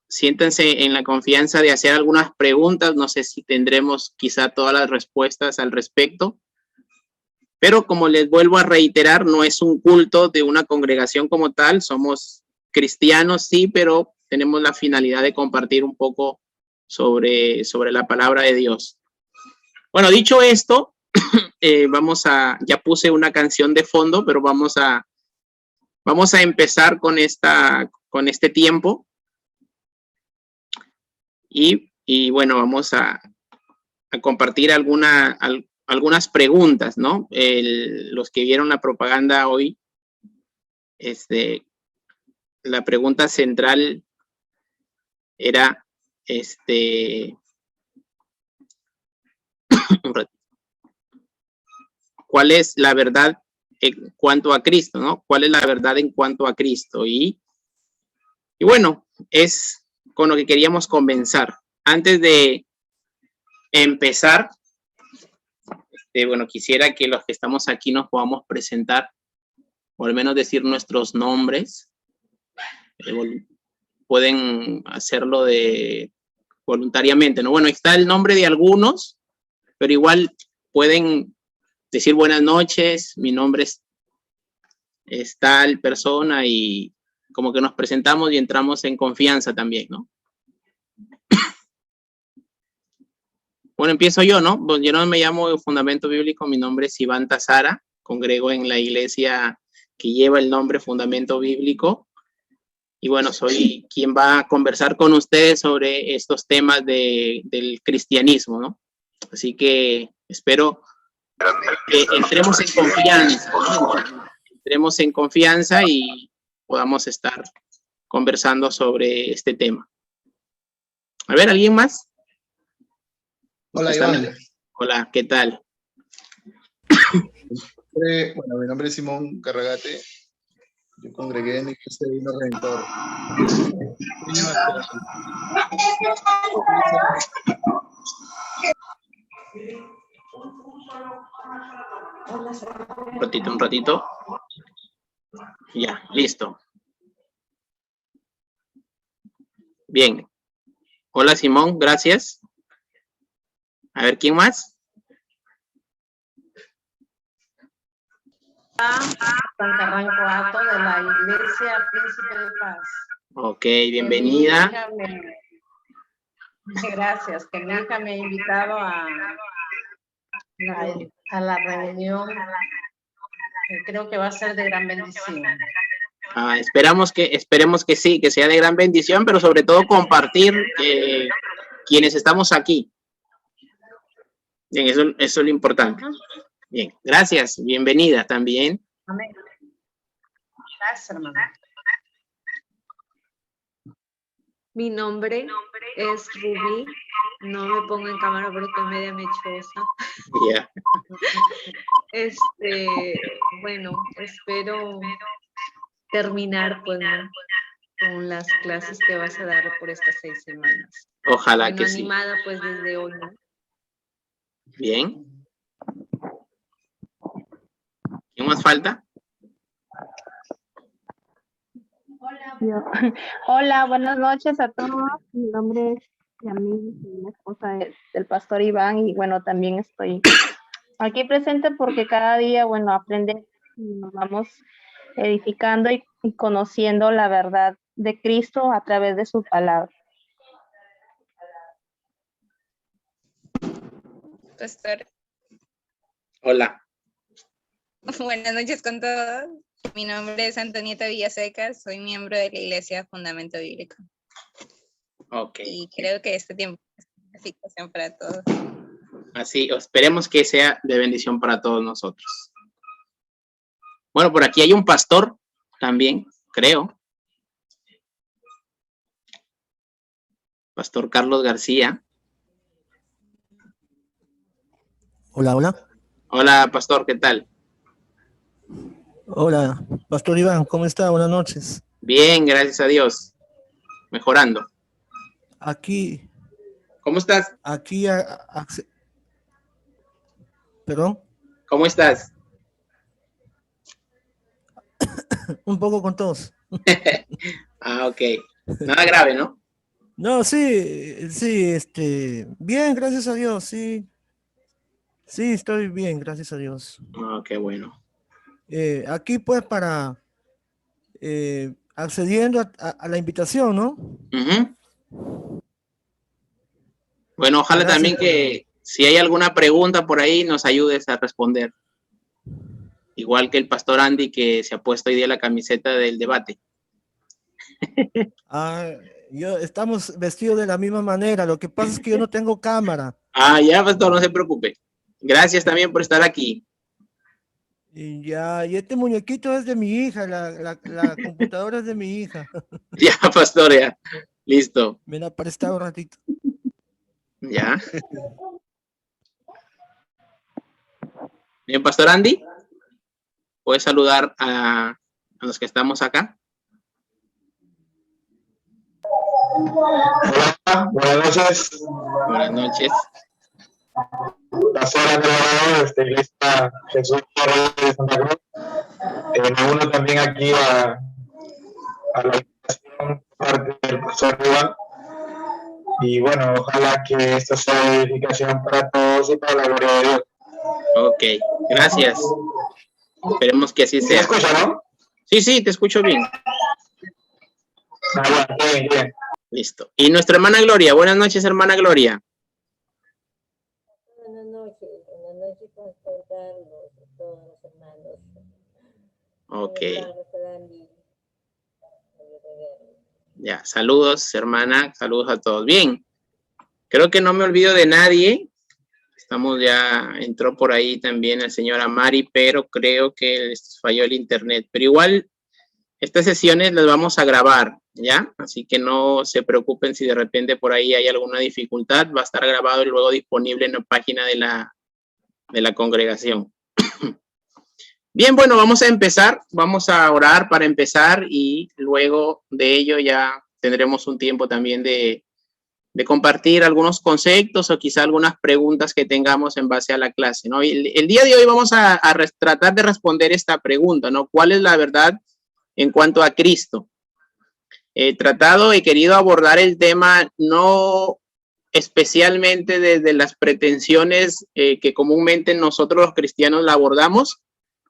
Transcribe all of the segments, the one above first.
Siéntense en la confianza de hacer algunas preguntas. No sé si tendremos quizá todas las respuestas al respecto. Pero como les vuelvo a reiterar, no es un culto de una congregación como tal. Somos cristianos, sí, pero tenemos la finalidad de compartir un poco sobre la palabra de Dios. Bueno, dicho esto, ya puse una canción de fondo, pero vamos a empezar con este tiempo. Y bueno, vamos a compartir algunas preguntas, ¿no? Los que vieron la propaganda hoy, la pregunta central era, ¿cuál es la verdad en cuanto a Cristo, ¿no? ¿Cuál es la verdad en cuanto a Cristo? Y bueno, es con lo que queríamos comenzar. Antes de empezar, bueno, quisiera que los que estamos aquí nos podamos presentar, o al menos decir nuestros nombres. Pueden hacerlo voluntariamente, ¿no? Bueno, está el nombre de algunos, pero igual pueden decir buenas noches, mi nombre es tal persona, y como que nos presentamos y entramos en confianza también, ¿no? Bueno, empiezo yo, ¿no? Yo no me llamo Fundamento Bíblico, mi nombre es Iván Tazara, congrego en la iglesia que lleva el nombre Fundamento Bíblico, y bueno, soy quien va a conversar con ustedes sobre estos temas del cristianismo, ¿no? Así que espero que entremos en confianza, ¿no? Entremos en confianza y podamos estar conversando sobre este tema. A ver, ¿alguien más? Hola, Iván. Hola, ¿qué tal? Bueno, mi nombre es Simón Carragate. Yo congregué en la Iglesia Divino Redentor. Un ratito. Ya, listo. Bien. Hola, Simón, gracias. A ver, ¿quién más? San Carranco Ato, de la Iglesia Príncipe de Paz. Ok, bienvenida. Gracias, que mi hija me ha invitado a la reunión, que creo que va a ser de gran bendición. Esperemos que sí, que sea de gran bendición, pero sobre todo compartir quienes estamos aquí. Bien, eso es lo importante. Bien, gracias, bienvenida también. Amén. Gracias, hermano. Mi nombre es Rubí. No me pongo en cámara porque estoy media mechosa. Yeah. Bueno, espero terminar con las clases que vas a dar por estas 6 semanas. Ojalá bueno, que sí. Animada pues desde hoy, ¿no? Bien. ¿Qué más falta? Hola, buenas noches a todos. Mi nombre es Yamil, soy la esposa del pastor Iván, y bueno, también estoy aquí presente porque cada día, bueno, aprendemos y nos vamos edificando y conociendo la verdad de Cristo a través de su palabra. Pastor. Hola. Buenas noches con todos. Mi nombre es Antonieta Villaseca, soy miembro de la Iglesia Fundamento Bíblico. Ok. Y creo que este tiempo es una edificación para todos. Así, esperemos que sea de bendición para todos nosotros. Bueno, por aquí hay un pastor también, creo. Pastor Carlos García. Hola, hola. Hola, pastor, ¿qué tal? Hola, Pastor Iván, ¿cómo está? Buenas noches. Bien, gracias a Dios. Mejorando. Aquí. ¿Cómo estás? Aquí. ¿Perdón? ¿Cómo estás? Un poco con tos. Ok. Nada grave, ¿no? No, sí, sí, bien, gracias a Dios, sí. Sí, estoy bien, gracias a Dios. Ah, qué bueno. Aquí pues para accediendo a la invitación, ¿no? Ujú. Bueno, ojalá Gracias también por la... que si hay alguna pregunta por ahí nos ayudes a responder. Igual que el pastor Andy que se ha puesto hoy día la camiseta del debate. Ah, estamos vestidos de la misma manera, lo que pasa es que yo no tengo cámara. Ah, ya, pastor, no se preocupe. Gracias también por estar aquí. Y este muñequito es de mi hija, la computadora es de mi hija. Ya, pastor, ya. Listo. Me la prestaba un ratito. Ya. Bien, pastor Andy, ¿puedes saludar a los que estamos acá? Hola, buenas noches. Buenas noches. Pastor Andrés de esta iglesia Jesús de Santa Cruz. Me uno también aquí a la invitación parte del pastor Iván. Y bueno, ojalá que esto sea edificación para todos y para la gloria de Dios. Ok, gracias. Esperemos que así ¿Se sea. escucha, no? Sí, sí, te escucho bien. Bueno, bien, bien. Listo. Y nuestra hermana Gloria. Buenas noches, hermana Gloria. Buenas noches, Pastor Carlos, a todos los hermanos. Ok. Pastor Andy. Ya, saludos, hermana. Saludos a todos. Bien. Creo que no me olvido de nadie. Estamos ya, entró por ahí también el señor Amari, pero creo que les falló el internet. Pero igual, estas sesiones las vamos a grabar, ¿ya? Así que no se preocupen si de repente por ahí hay alguna dificultad. Va a estar grabado y luego disponible en la página de la congregación. Bien, bueno, vamos a empezar. Vamos a orar para empezar y luego de ello ya tendremos un tiempo también de compartir algunos conceptos o quizá algunas preguntas que tengamos en base a la clase, ¿no? El día de hoy vamos a tratar de responder esta pregunta, ¿no? ¿Cuál es la verdad en cuanto a Cristo? He tratado y querido abordar el tema no especialmente desde las pretensiones que comúnmente nosotros los cristianos la abordamos,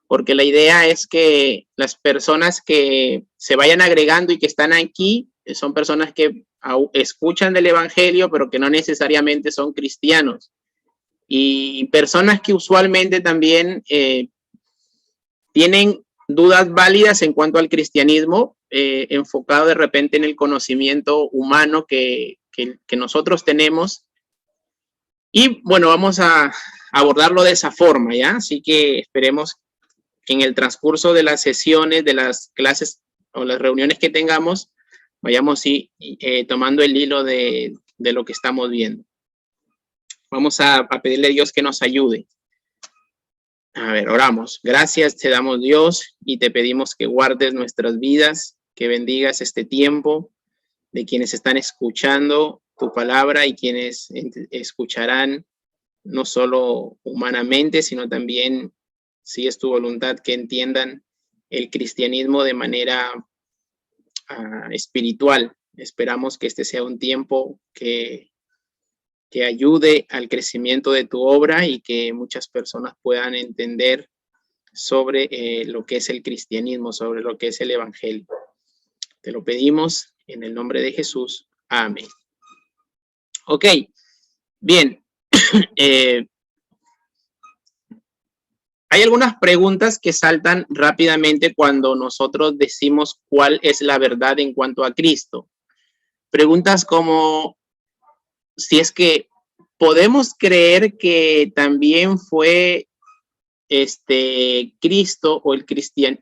porque la idea es que las personas que se vayan agregando y que están aquí son personas que escuchan del evangelio, pero que no necesariamente son cristianos. Y personas que usualmente también tienen dudas válidas en cuanto al cristianismo, enfocado de repente en el conocimiento humano que nosotros tenemos. Y bueno, vamos a abordarlo de esa forma, ¿ya? Así que esperemos que en el transcurso de las sesiones, de las clases o las reuniones que tengamos, vayamos tomando el hilo de lo que estamos viendo. Vamos a pedirle a Dios que nos ayude. A ver, oramos. Gracias te damos, Dios, y te pedimos que guardes nuestras vidas, que bendigas este tiempo de quienes están escuchando tu palabra y quienes escucharán no solo humanamente, sino también, si es tu voluntad, que entiendan el cristianismo de manera espiritual. Esperamos que este sea un tiempo que ayude al crecimiento de tu obra y que muchas personas puedan entender sobre lo que es el cristianismo, sobre lo que es el evangelio. Te lo pedimos en el nombre de Jesús. Amén. Ok, bien. Hay algunas preguntas que saltan rápidamente cuando nosotros decimos cuál es la verdad en cuanto a Cristo. Preguntas como si es que podemos creer que también fue Cristo o el cristiano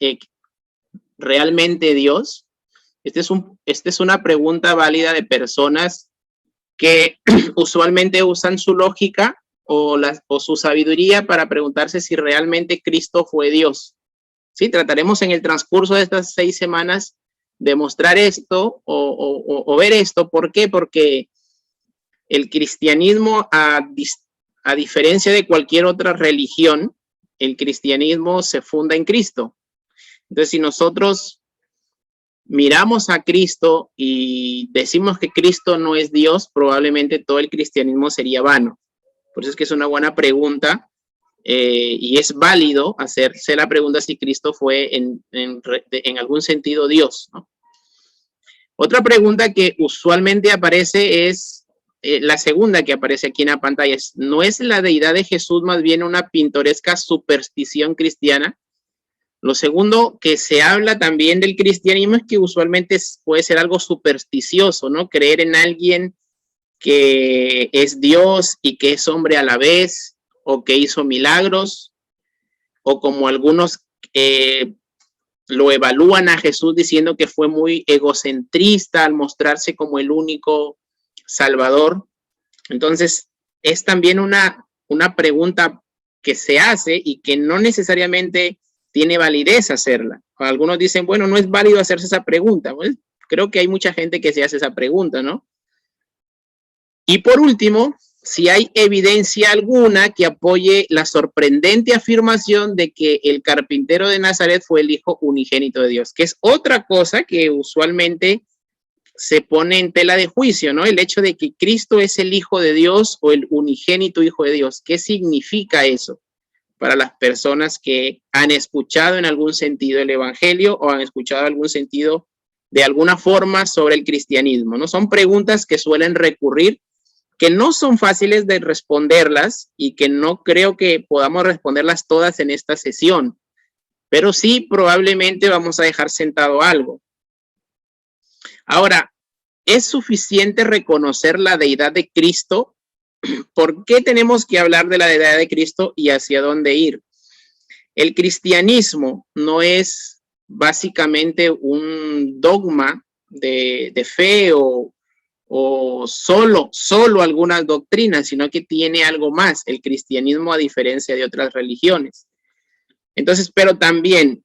realmente Dios. Esta es una pregunta válida de personas que usualmente usan su lógica o su sabiduría para preguntarse si realmente Cristo fue Dios. Sí, trataremos en el transcurso de estas 6 semanas de mostrar esto o ver esto. ¿Por qué? Porque el cristianismo, a diferencia de cualquier otra religión, el cristianismo se funda en Cristo. Entonces, si nosotros miramos a Cristo y decimos que Cristo no es Dios, probablemente todo el cristianismo sería vano. Por eso es que es una buena pregunta y es válido hacerse la pregunta si Cristo fue en algún sentido Dios, ¿no? Otra pregunta que usualmente aparece es la segunda que aparece aquí en la pantalla. ¿No es la deidad de Jesús más bien una pintoresca superstición cristiana? Lo segundo que se habla también del cristianismo es que usualmente puede ser algo supersticioso, ¿no? Creer en alguien que es Dios y que es hombre a la vez, o que hizo milagros, o como algunos lo evalúan a Jesús diciendo que fue muy egocentrista al mostrarse como el único Salvador. Entonces, es también una pregunta que se hace y que no necesariamente tiene validez hacerla. Algunos dicen, bueno, no es válido hacerse esa pregunta. Pues, creo que hay mucha gente que se hace esa pregunta, ¿no? Y por último, si hay evidencia alguna que apoye la sorprendente afirmación de que el carpintero de Nazaret fue el hijo unigénito de Dios, que es otra cosa que usualmente se pone en tela de juicio, ¿no? El hecho de que Cristo es el hijo de Dios o el unigénito hijo de Dios. ¿Qué significa eso para las personas que han escuchado en algún sentido el evangelio o han escuchado algún sentido de alguna forma sobre el cristianismo, ¿no? Son preguntas que suelen recurrir, que no son fáciles de responderlas y que no creo que podamos responderlas todas en esta sesión, pero sí probablemente vamos a dejar sentado algo. Ahora, ¿es suficiente reconocer la deidad de Cristo? ¿Por qué tenemos que hablar de la deidad de Cristo y hacia dónde ir? El cristianismo no es básicamente un dogma de fe o solo algunas doctrinas, sino que tiene algo más, el cristianismo, a diferencia de otras religiones. Entonces, pero también,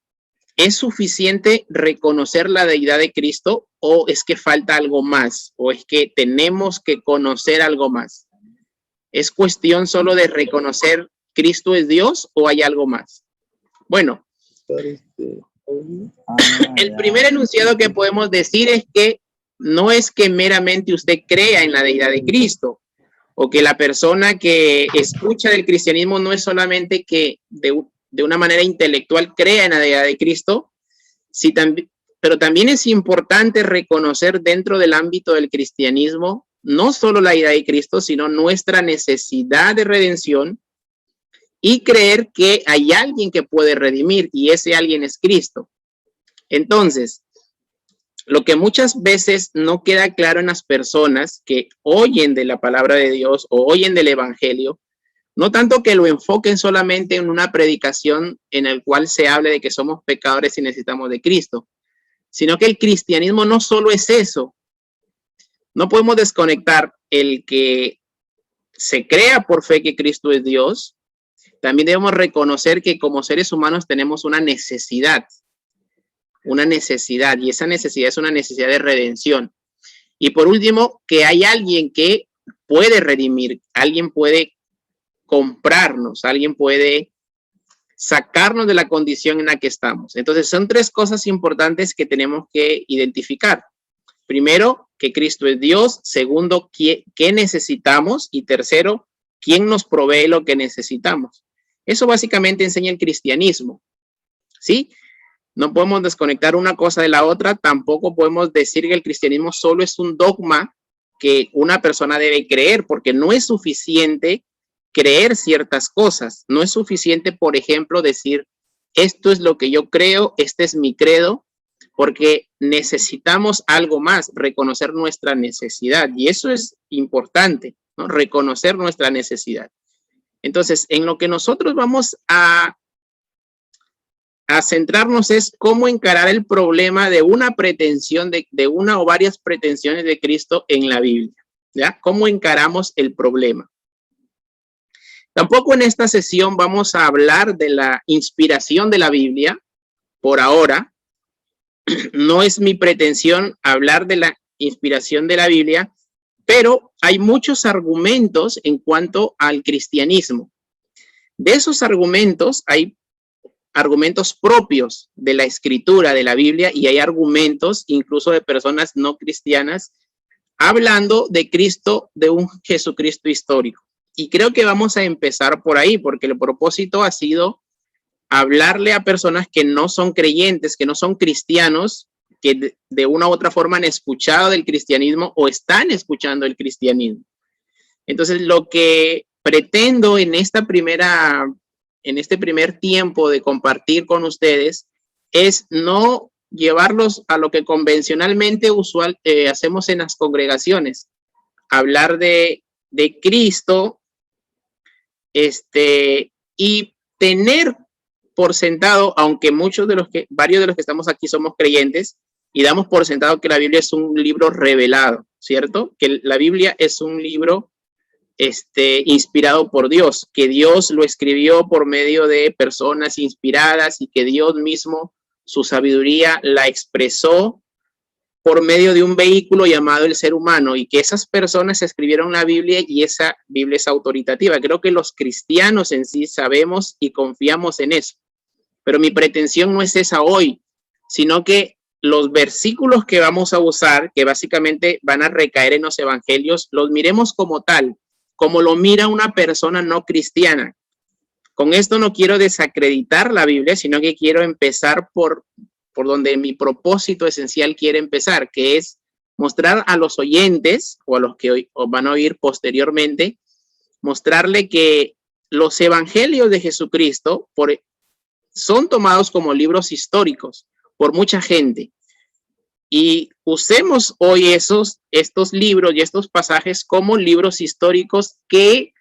¿es suficiente reconocer la deidad de Cristo o es que falta algo más? ¿O es que tenemos que conocer algo más? ¿Es cuestión solo de reconocer Cristo es Dios o hay algo más? Bueno, el primer enunciado que podemos decir es que no es que meramente usted crea en la deidad de Cristo o que la persona que escucha del cristianismo no es solamente que de una manera intelectual crea en la deidad de Cristo, pero también es importante reconocer dentro del ámbito del cristianismo no solo la deidad de Cristo, sino nuestra necesidad de redención y creer que hay alguien que puede redimir y ese alguien es Cristo. Entonces, lo que muchas veces no queda claro en las personas que oyen de la palabra de Dios o oyen del evangelio, no tanto que lo enfoquen solamente en una predicación en el cual se hable de que somos pecadores y necesitamos de Cristo, sino que el cristianismo no solo es eso. No podemos desconectar el que se crea por fe que Cristo es Dios. También debemos reconocer que como seres humanos tenemos una necesidad, y esa necesidad es una necesidad de redención. Y por último, que hay alguien que puede redimir, alguien puede comprarnos, alguien puede sacarnos de la condición en la que estamos. Entonces, son tres cosas importantes que tenemos que identificar. Primero, que Cristo es Dios. Segundo, ¿qué necesitamos? Y tercero, ¿quién nos provee lo que necesitamos? Eso básicamente enseña el cristianismo, ¿sí? No podemos desconectar una cosa de la otra. Tampoco podemos decir que el cristianismo solo es un dogma que una persona debe creer, porque no es suficiente creer ciertas cosas. No es suficiente, por ejemplo, decir, esto es lo que yo creo, este es mi credo, porque necesitamos algo más, reconocer nuestra necesidad. Y eso es importante, ¿no? Reconocer nuestra necesidad. Entonces, en lo que nosotros vamos a centrarnos es cómo encarar el problema de una pretensión, de una o varias pretensiones de Cristo en la Biblia, ¿ya? ¿Cómo encaramos el problema? Tampoco en esta sesión vamos a hablar de la inspiración de la Biblia, por ahora. No es mi pretensión hablar de la inspiración de la Biblia, pero hay muchos argumentos en cuanto al cristianismo. De esos argumentos hay argumentos propios de la escritura, de la Biblia, y hay argumentos incluso de personas no cristianas hablando de Cristo, de un Jesucristo histórico. Y creo que vamos a empezar por ahí, porque el propósito ha sido hablarle a personas que no son creyentes, que no son cristianos, que de una u otra forma han escuchado del cristianismo o están escuchando el cristianismo. Entonces, lo que pretendo en este primer tiempo de compartir con ustedes es no llevarlos a lo que convencionalmente hacemos en las congregaciones, hablar de Cristo, y tener por sentado, aunque varios de los que estamos aquí somos creyentes, y damos por sentado que la Biblia es un libro revelado, ¿cierto? Que la Biblia es un libro inspirado por Dios, que Dios lo escribió por medio de personas inspiradas y que Dios mismo, su sabiduría, la expresó por medio de un vehículo llamado el ser humano, y que esas personas escribieron la Biblia y esa Biblia es autoritativa. Creo que los cristianos en sí sabemos y confiamos en eso, pero mi pretensión no es esa hoy, sino que los versículos que vamos a usar, que básicamente van a recaer en los evangelios, los miremos como tal, como lo mira una persona no cristiana. Con esto no quiero desacreditar la Biblia, sino que quiero empezar por donde mi propósito esencial quiere empezar, que es mostrar a los oyentes o a los que hoy van a oír posteriormente, mostrarle que los evangelios de Jesucristo son tomados como libros históricos por mucha gente. Y usemos hoy estos libros y estos pasajes como libros históricos que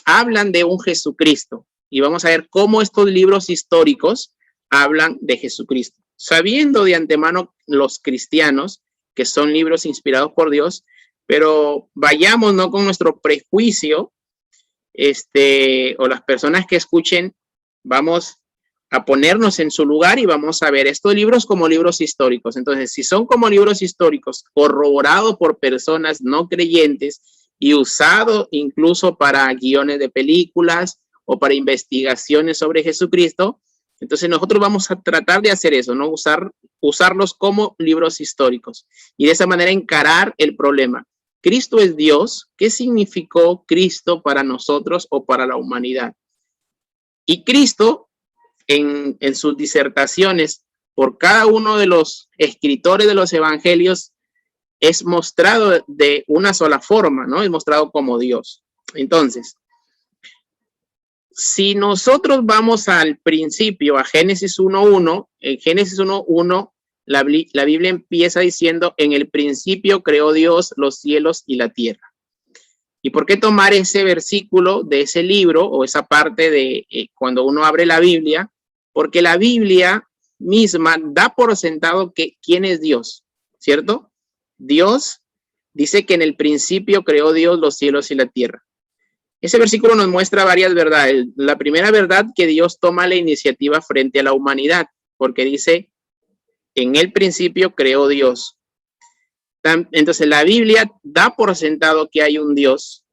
hablan de un Jesucristo. Y vamos a ver cómo estos libros históricos hablan de Jesucristo. Sabiendo de antemano los cristianos que son libros inspirados por Dios, pero vayamos no con nuestro prejuicio, o las personas que escuchen, vamos a ponernos en su lugar y vamos a ver estos libros como libros históricos. Entonces, si son como libros históricos corroborados por personas no creyentes y usados incluso para guiones de películas o para investigaciones sobre Jesucristo, entonces nosotros vamos a tratar de hacer eso, ¿no? Usarlos como libros históricos y de esa manera encarar el problema. ¿Cristo es Dios? ¿Qué significó Cristo para nosotros o para la humanidad? Y Cristo, en sus disertaciones, por cada uno de los escritores de los evangelios, es mostrado de una sola forma, ¿no? Es mostrado como Dios. Entonces, si nosotros vamos al principio, a Génesis 1:1, en Génesis 1:1, la Biblia empieza diciendo, en el principio creó Dios los cielos y la tierra. ¿Y por qué tomar ese versículo de ese libro o esa parte de cuando uno abre la Biblia? Porque la Biblia misma da por sentado que quién es Dios, ¿cierto? Dios dice que en el principio creó Dios los cielos y la tierra. Ese versículo nos muestra varias verdades. La primera verdad, que Dios toma la iniciativa frente a la humanidad, porque dice, en el principio creó Dios. Entonces la Biblia da por sentado que hay un Dios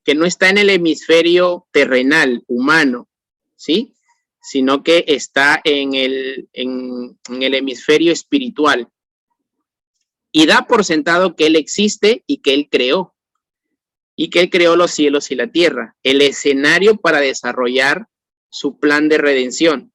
que no está en el hemisferio terrenal, humano, ¿sí? Sino que está en el hemisferio espiritual. Y da por sentado que Él existe y que Él creó. Y que Él creó los cielos y la tierra, el escenario para desarrollar su plan de redención.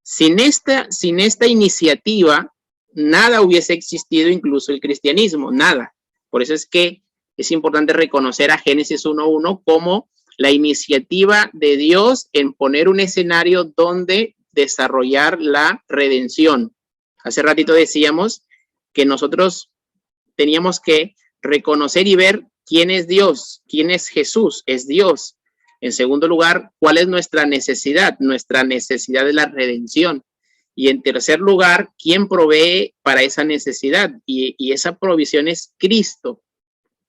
Sin esta iniciativa, nada hubiese existido, incluso el cristianismo, nada. Por eso es que es importante reconocer a Génesis 1:1 como la iniciativa de Dios en poner un escenario donde desarrollar la redención. Hace ratito decíamos que nosotros teníamos que reconocer y ver quién es Dios, quién es Jesús, es Dios. En segundo lugar, ¿cuál es nuestra necesidad? Nuestra necesidad de la redención. Y en tercer lugar, ¿quién provee para esa necesidad? Y esa provisión es Cristo.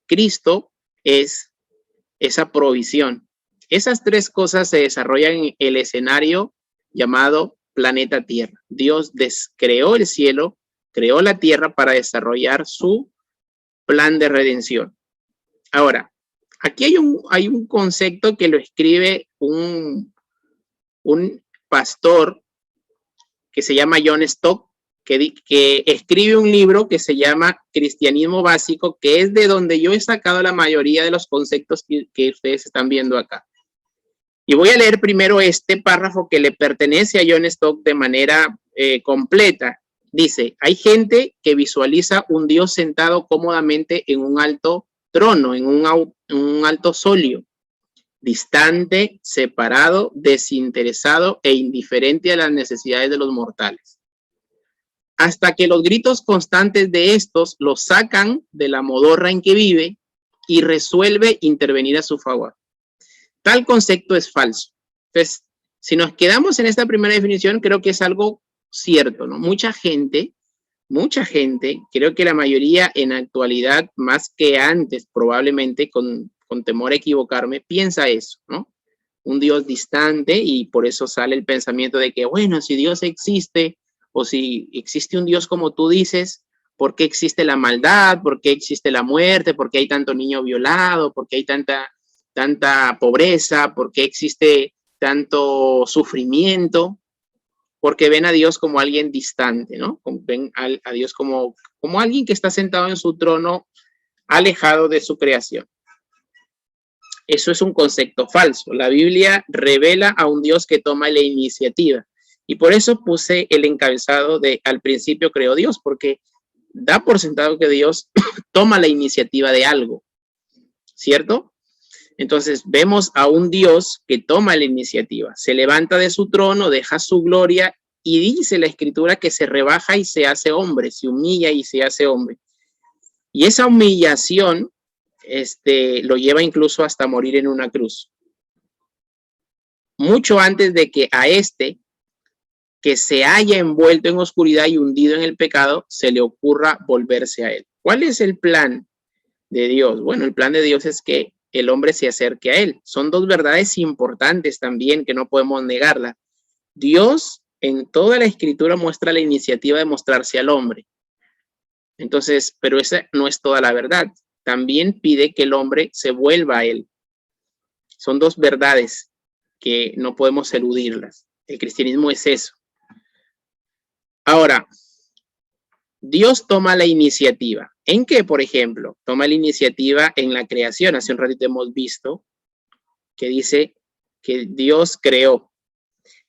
Cristo es esa provisión. Esas tres cosas se desarrollan en el escenario llamado planeta Tierra. Dios creó el cielo, creó la tierra para desarrollar su plan de redención. Ahora, aquí hay un concepto que lo escribe un pastor que se llama John Stott, que escribe un libro que se llama Cristianismo Básico, que es de donde yo he sacado la mayoría de los conceptos que ustedes están viendo acá. Y voy a leer primero este párrafo que le pertenece a John Stott de manera completa. Dice, hay gente que visualiza un Dios sentado cómodamente en un alto trono, en un alto solio, distante, separado, desinteresado e indiferente a las necesidades de los mortales. Hasta que los gritos constantes de estos los sacan de la modorra en que vive y resuelve intervenir a su favor. Tal concepto es falso. Entonces, si nos quedamos en esta primera definición, creo que es algo cierto, ¿no? Mucha gente, creo que la mayoría en actualidad, más que antes, probablemente con temor a equivocarme, piensa eso, ¿no? Un Dios distante, y por eso sale el pensamiento de que, bueno, si Dios existe, o si existe un Dios como tú dices, ¿por qué existe la maldad? ¿Por qué existe la muerte? ¿Por qué hay tanto niño violado? ¿Por qué hay tanta pobreza? ¿Por qué existe tanto sufrimiento? Porque ven a Dios como alguien distante, ¿no? Ven a Dios como alguien que está sentado en su trono, alejado de su creación. Eso es un concepto falso. La Biblia revela a un Dios que toma la iniciativa. Y por eso puse el encabezado de al principio creó Dios, porque da por sentado que Dios toma la iniciativa de algo, ¿cierto? Entonces vemos a un Dios que toma la iniciativa, se levanta de su trono, deja su gloria y dice la Escritura que se rebaja y se hace hombre, se humilla y se hace hombre. Y esa humillación lo lleva incluso hasta morir en una cruz. Mucho antes de que a que se haya envuelto en oscuridad y hundido en el pecado, se le ocurra volverse a él. ¿Cuál es el plan de Dios? Bueno, el plan de Dios es que el hombre se acerque a él. Son dos verdades importantes también que no podemos negarla. Dios en toda la Escritura muestra la iniciativa de mostrarse al hombre. Entonces, pero esa no es toda la verdad. También pide que el hombre se vuelva a él. Son dos verdades que no podemos eludirlas. El cristianismo es eso. Ahora, Dios toma la iniciativa. ¿En qué, por ejemplo? Toma la iniciativa en la creación. Hace un ratito hemos visto que dice que Dios creó.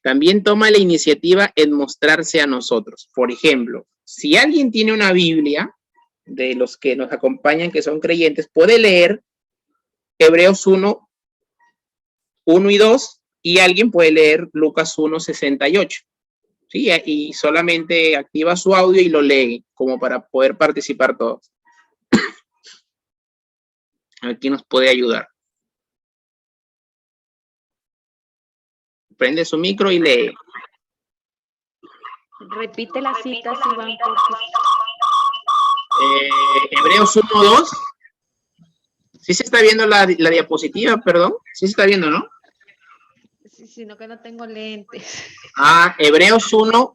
También toma la iniciativa en mostrarse a nosotros. Por ejemplo, si alguien tiene una Biblia, de los que nos acompañan, que son creyentes, puede leer Hebreos 1 y 2, y alguien puede leer Lucas 1:68. ¿Sí? Y solamente activa su audio y lo lee, como para poder participar todos. Aquí nos puede ayudar. Prende su micro y lee. Repite las citas, Iván. Hebreos 1:2. ¿Sí se está viendo la diapositiva, perdón? Sí se está viendo, ¿no? Sí, sino que no tengo lentes. Hebreos 1,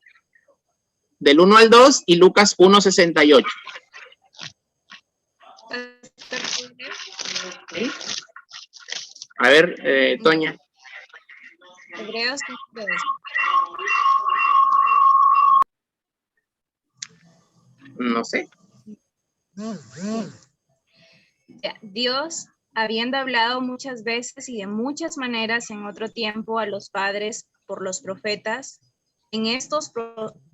del 1 al 2, y Lucas 1:68. ¿Sí? A ver, Toña. Hebreos 2. No sé. Dios, habiendo hablado muchas veces y de muchas maneras en otro tiempo a los padres por los profetas, en estos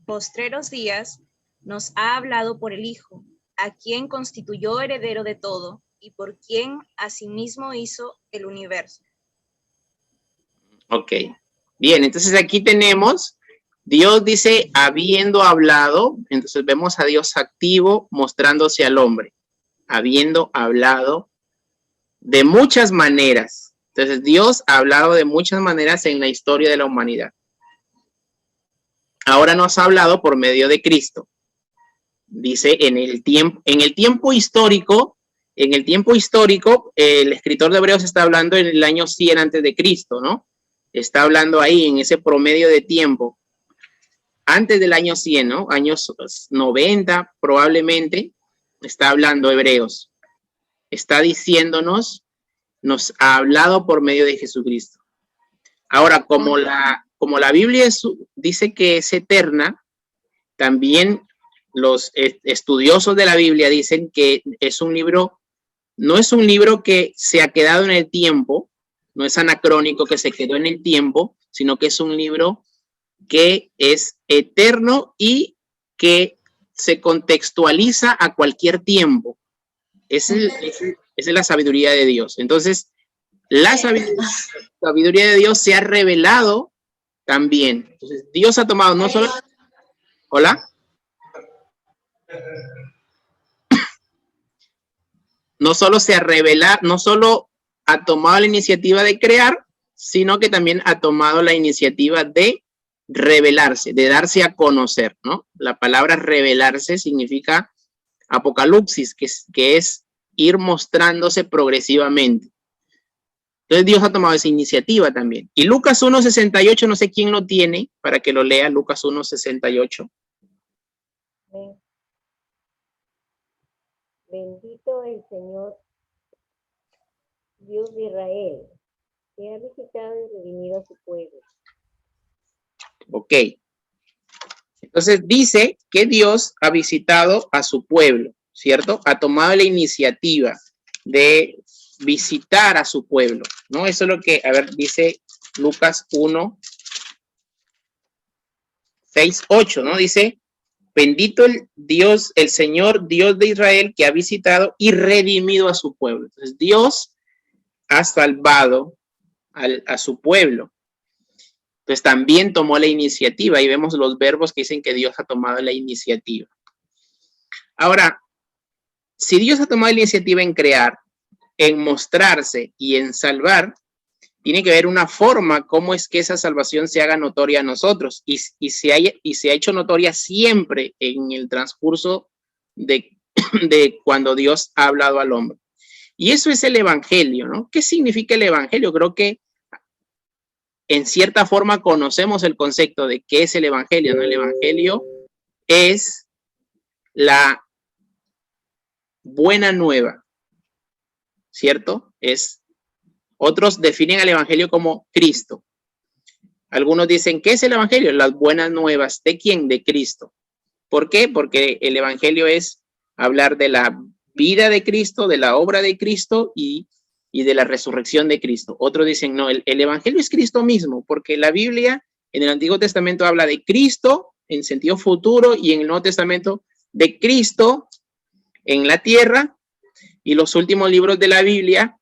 postreros días nos ha hablado por el Hijo, a quien constituyó heredero de todo y por quien asimismo hizo el universo. Ok. Bien, entonces aquí tenemos, Dios dice, habiendo hablado, entonces vemos a Dios activo mostrándose al hombre, habiendo hablado de muchas maneras. Entonces Dios ha hablado de muchas maneras en la historia de la humanidad. Ahora nos ha hablado por medio de Cristo. Dice en el tiempo histórico, el escritor de Hebreos está hablando en el año 100 antes de Cristo, ¿no? Está hablando ahí en ese promedio de tiempo. Antes del año 100, ¿no? Años 90 probablemente, está hablando Hebreos. Está diciéndonos, nos ha hablado por medio de Jesucristo. Ahora, como la como la Biblia dice que es eterna, también los estudiosos de la Biblia dicen que es un libro, no es un libro que se ha quedado en el tiempo, no es anacrónico que se quedó en el tiempo, sino que es un libro que es eterno y que se contextualiza a cualquier tiempo. Esa es la sabiduría de Dios. Entonces, la sabiduría de Dios se ha revelado también. Entonces, Dios ha tomado no solo... ¿Hola? No solo se ha revelado, no solo ha tomado la iniciativa de crear, sino que también ha tomado la iniciativa de revelarse, de darse a conocer, ¿no? La palabra revelarse significa apocalipsis, que es ir mostrándose progresivamente. Entonces Dios ha tomado esa iniciativa también. Y Lucas 1:68, no sé quién lo tiene, para que lo lea, Lucas 1:68. Bendito el Señor, Dios de Israel, que ha visitado y redimido a su pueblo. Ok. Entonces dice que Dios ha visitado a su pueblo, ¿cierto? Ha tomado la iniciativa de visitar a su pueblo, ¿no? Eso es lo que, a ver, dice Lucas 1:6-8, ¿no? Dice, bendito el Dios, el Señor, Dios de Israel, que ha visitado y redimido a su pueblo. Entonces Dios ha salvado a su pueblo. Entonces también tomó la iniciativa y vemos los verbos que dicen que Dios ha tomado la iniciativa. Ahora, si Dios ha tomado la iniciativa en crear, en mostrarse y en salvar, tiene que haber una forma cómo es que esa salvación se haga notoria a nosotros y se ha hecho notoria siempre en el transcurso de cuando Dios ha hablado al hombre. Y eso es el evangelio, ¿no? ¿Qué significa el evangelio? Creo que en cierta forma conocemos el concepto de qué es el evangelio, ¿no? El evangelio es la buena nueva, ¿cierto? Otros definen al evangelio como Cristo. Algunos dicen, ¿qué es el evangelio? Las buenas nuevas. ¿De quién? De Cristo. ¿Por qué? Porque el evangelio es hablar de la vida de Cristo, de la obra de Cristo y de la resurrección de Cristo. Otros dicen, no, el evangelio es Cristo mismo, porque la Biblia en el Antiguo Testamento habla de Cristo en sentido futuro y en el Nuevo Testamento de Cristo en la tierra, y los últimos libros de la Biblia,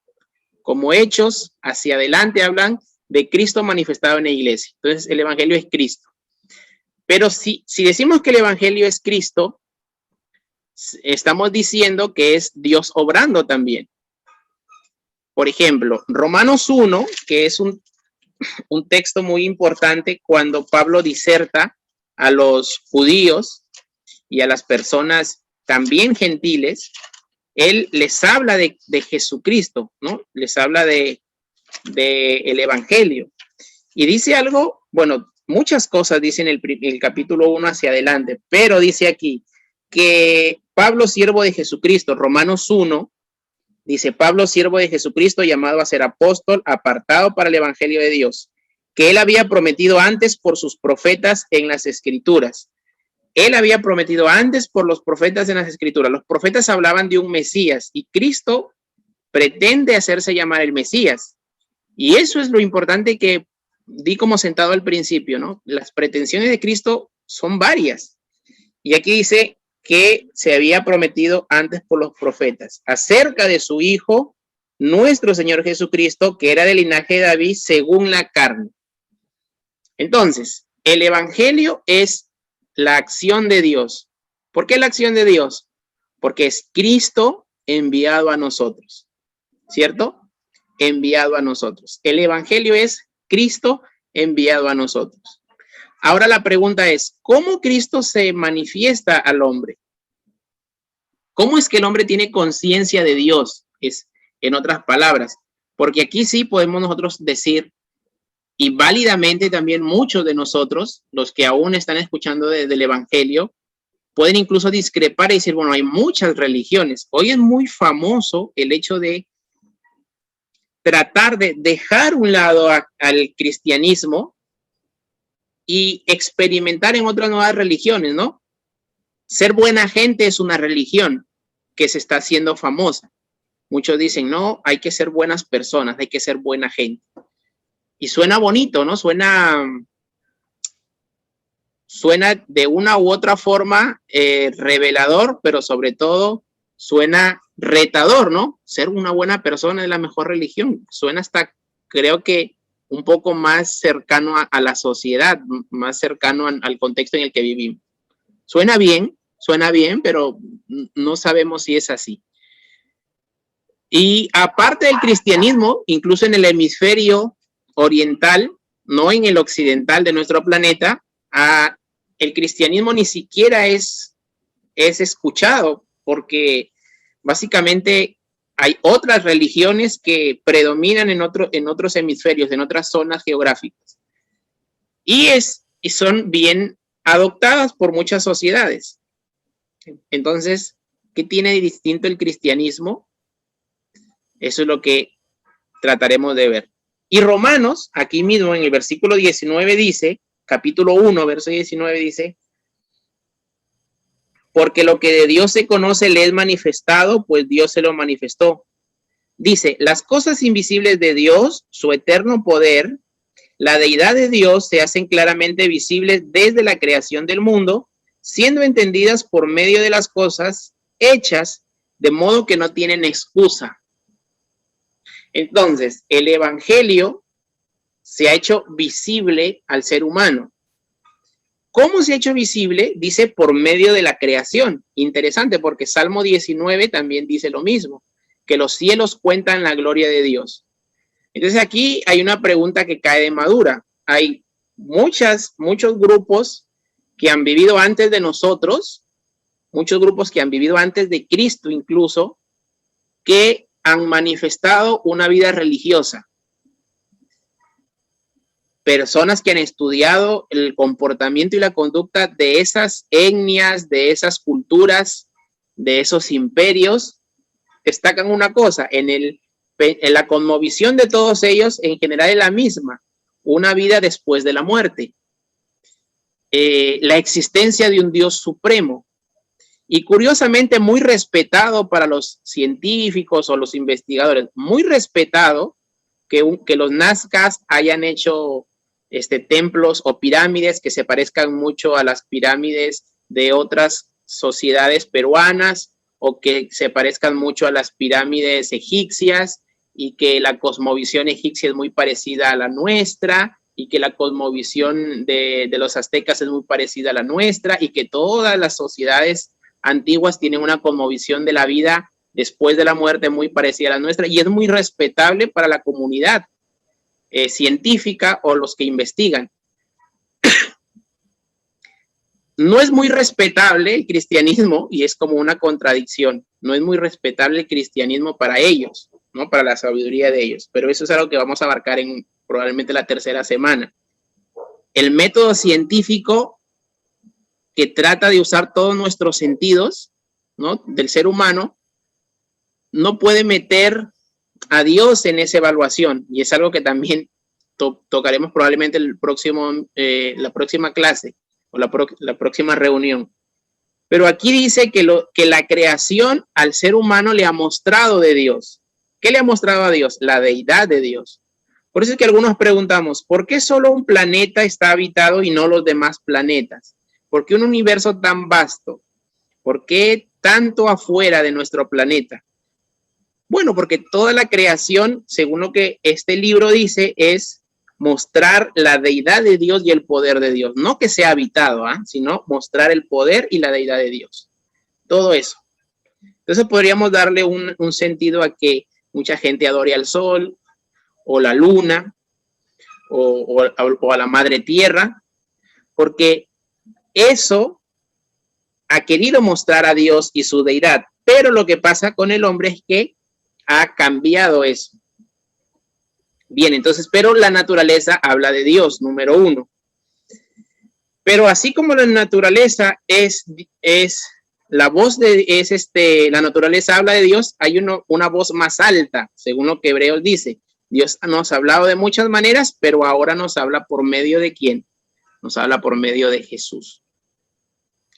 como Hechos, hacia adelante hablan de Cristo manifestado en la iglesia. Entonces el evangelio es Cristo. Pero si decimos que el evangelio es Cristo, estamos diciendo que es Dios obrando también. Por ejemplo, Romanos 1, que es un texto muy importante cuando Pablo diserta a los judíos y a las personas también gentiles, él les habla de Jesucristo, ¿no? Les habla de el evangelio. Y dice algo, bueno, muchas cosas dice en el capítulo 1 hacia adelante, pero dice aquí que Pablo, siervo de Jesucristo, Romanos 1, dice, Pablo, siervo de Jesucristo, llamado a ser apóstol, apartado para el evangelio de Dios, que él había prometido antes por sus profetas en las escrituras. Él había prometido antes por los profetas en las escrituras. Los profetas hablaban de un Mesías y Cristo pretende hacerse llamar el Mesías. Y eso es lo importante que di como sentado al principio, ¿no? Las pretensiones de Cristo son varias. Y aquí dice que se había prometido antes por los profetas acerca de su Hijo, nuestro Señor Jesucristo, que era del linaje de David según la carne. Entonces, el evangelio es la acción de Dios. ¿Por qué la acción de Dios? Porque es Cristo enviado a nosotros, ¿cierto? Enviado a nosotros. El evangelio es Cristo enviado a nosotros. Ahora la pregunta es, ¿cómo Cristo se manifiesta al hombre? ¿Cómo es que el hombre tiene conciencia de Dios? Es, en otras palabras, porque aquí sí podemos nosotros decir, y válidamente también muchos de nosotros, los que aún están escuchando del evangelio, pueden incluso discrepar y decir, bueno, hay muchas religiones. Hoy es muy famoso el hecho de tratar de dejar a un lado al cristianismo y experimentar en otras nuevas religiones, ¿no? Ser buena gente es una religión que se está haciendo famosa. Muchos dicen, no, hay que ser buenas personas, hay que ser buena gente. Y suena bonito, ¿no? Suena de una u otra forma revelador, pero sobre todo suena retador, ¿no? Ser una buena persona es la mejor religión. Suena hasta, creo que, un poco más cercano a la sociedad, más cercano al contexto en el que vivimos. Suena bien, pero no sabemos si es así. Y aparte del cristianismo, incluso en el hemisferio oriental, no en el occidental de nuestro planeta, el cristianismo ni siquiera es escuchado, porque básicamente hay otras religiones que predominan en otros hemisferios, en otras zonas geográficas. Y son bien adoptadas por muchas sociedades. Entonces, ¿qué tiene de distinto el cristianismo? Eso es lo que trataremos de ver. Y Romanos, aquí mismo en el versículo 19 dice, capítulo 1, verso 19 dice, porque lo que de Dios se conoce le es manifestado, pues Dios se lo manifestó. Dice, las cosas invisibles de Dios, su eterno poder, la deidad de Dios se hacen claramente visibles desde la creación del mundo, siendo entendidas por medio de las cosas hechas, de modo que no tienen excusa. Entonces, el evangelio se ha hecho visible al ser humano. ¿Cómo se ha hecho visible? Dice por medio de la creación. Interesante, porque Salmo 19 también dice lo mismo, que los cielos cuentan la gloria de Dios. Entonces aquí hay una pregunta que cae de madura. Hay muchos grupos que han vivido antes de nosotros, muchos grupos que han vivido antes de Cristo incluso, que han manifestado una vida religiosa. Personas que han estudiado el comportamiento y la conducta de esas etnias, de esas culturas, de esos imperios, destacan una cosa, en la cosmovisión de todos ellos en general es la misma, una vida después de la muerte, la existencia de un Dios supremo, y curiosamente muy respetado para los científicos o los investigadores, muy respetado que los nazcas hayan hecho templos o pirámides que se parezcan mucho a las pirámides de otras sociedades peruanas o que se parezcan mucho a las pirámides egipcias y que la cosmovisión egipcia es muy parecida a la nuestra y que la cosmovisión de los aztecas es muy parecida a la nuestra y que todas las sociedades antiguas tienen una cosmovisión de la vida después de la muerte muy parecida a la nuestra y es muy respetable para la comunidad científica o los que investigan. No es muy respetable el cristianismo y es como una contradicción. No es muy respetable el cristianismo para ellos, ¿no? Para la sabiduría de ellos. Pero eso es algo que vamos a abarcar en probablemente la tercera semana. El método científico que trata de usar todos nuestros sentidos, ¿no? Del ser humano, no puede meter a Dios en esa evaluación y es algo que también tocaremos probablemente la próxima clase o la próxima reunión. Pero aquí dice que la creación al ser humano le ha mostrado de Dios. ¿Qué le ha mostrado a Dios? La deidad de Dios. Por eso es que algunos preguntamos, ¿por qué solo un planeta está habitado y no los demás planetas? ¿Por qué un universo tan vasto? ¿Por qué tanto afuera de nuestro planeta? Bueno, porque toda la creación, según lo que este libro dice, es mostrar la deidad de Dios y el poder de Dios. No que sea habitado, sino mostrar el poder y la deidad de Dios. Todo eso. Entonces podríamos darle un sentido a que mucha gente adore al sol, o la luna, o a la madre tierra, porque eso ha querido mostrar a Dios y su deidad. Pero lo que pasa con el hombre es que ha cambiado eso. Bien, entonces, pero la naturaleza habla de Dios, número uno. Pero así como la naturaleza es la voz de, la naturaleza habla de Dios, hay una voz más alta, según lo que Hebreos dice. Dios nos ha hablado de muchas maneras, pero ahora nos habla por medio de ¿quién? nos habla por medio de Jesús.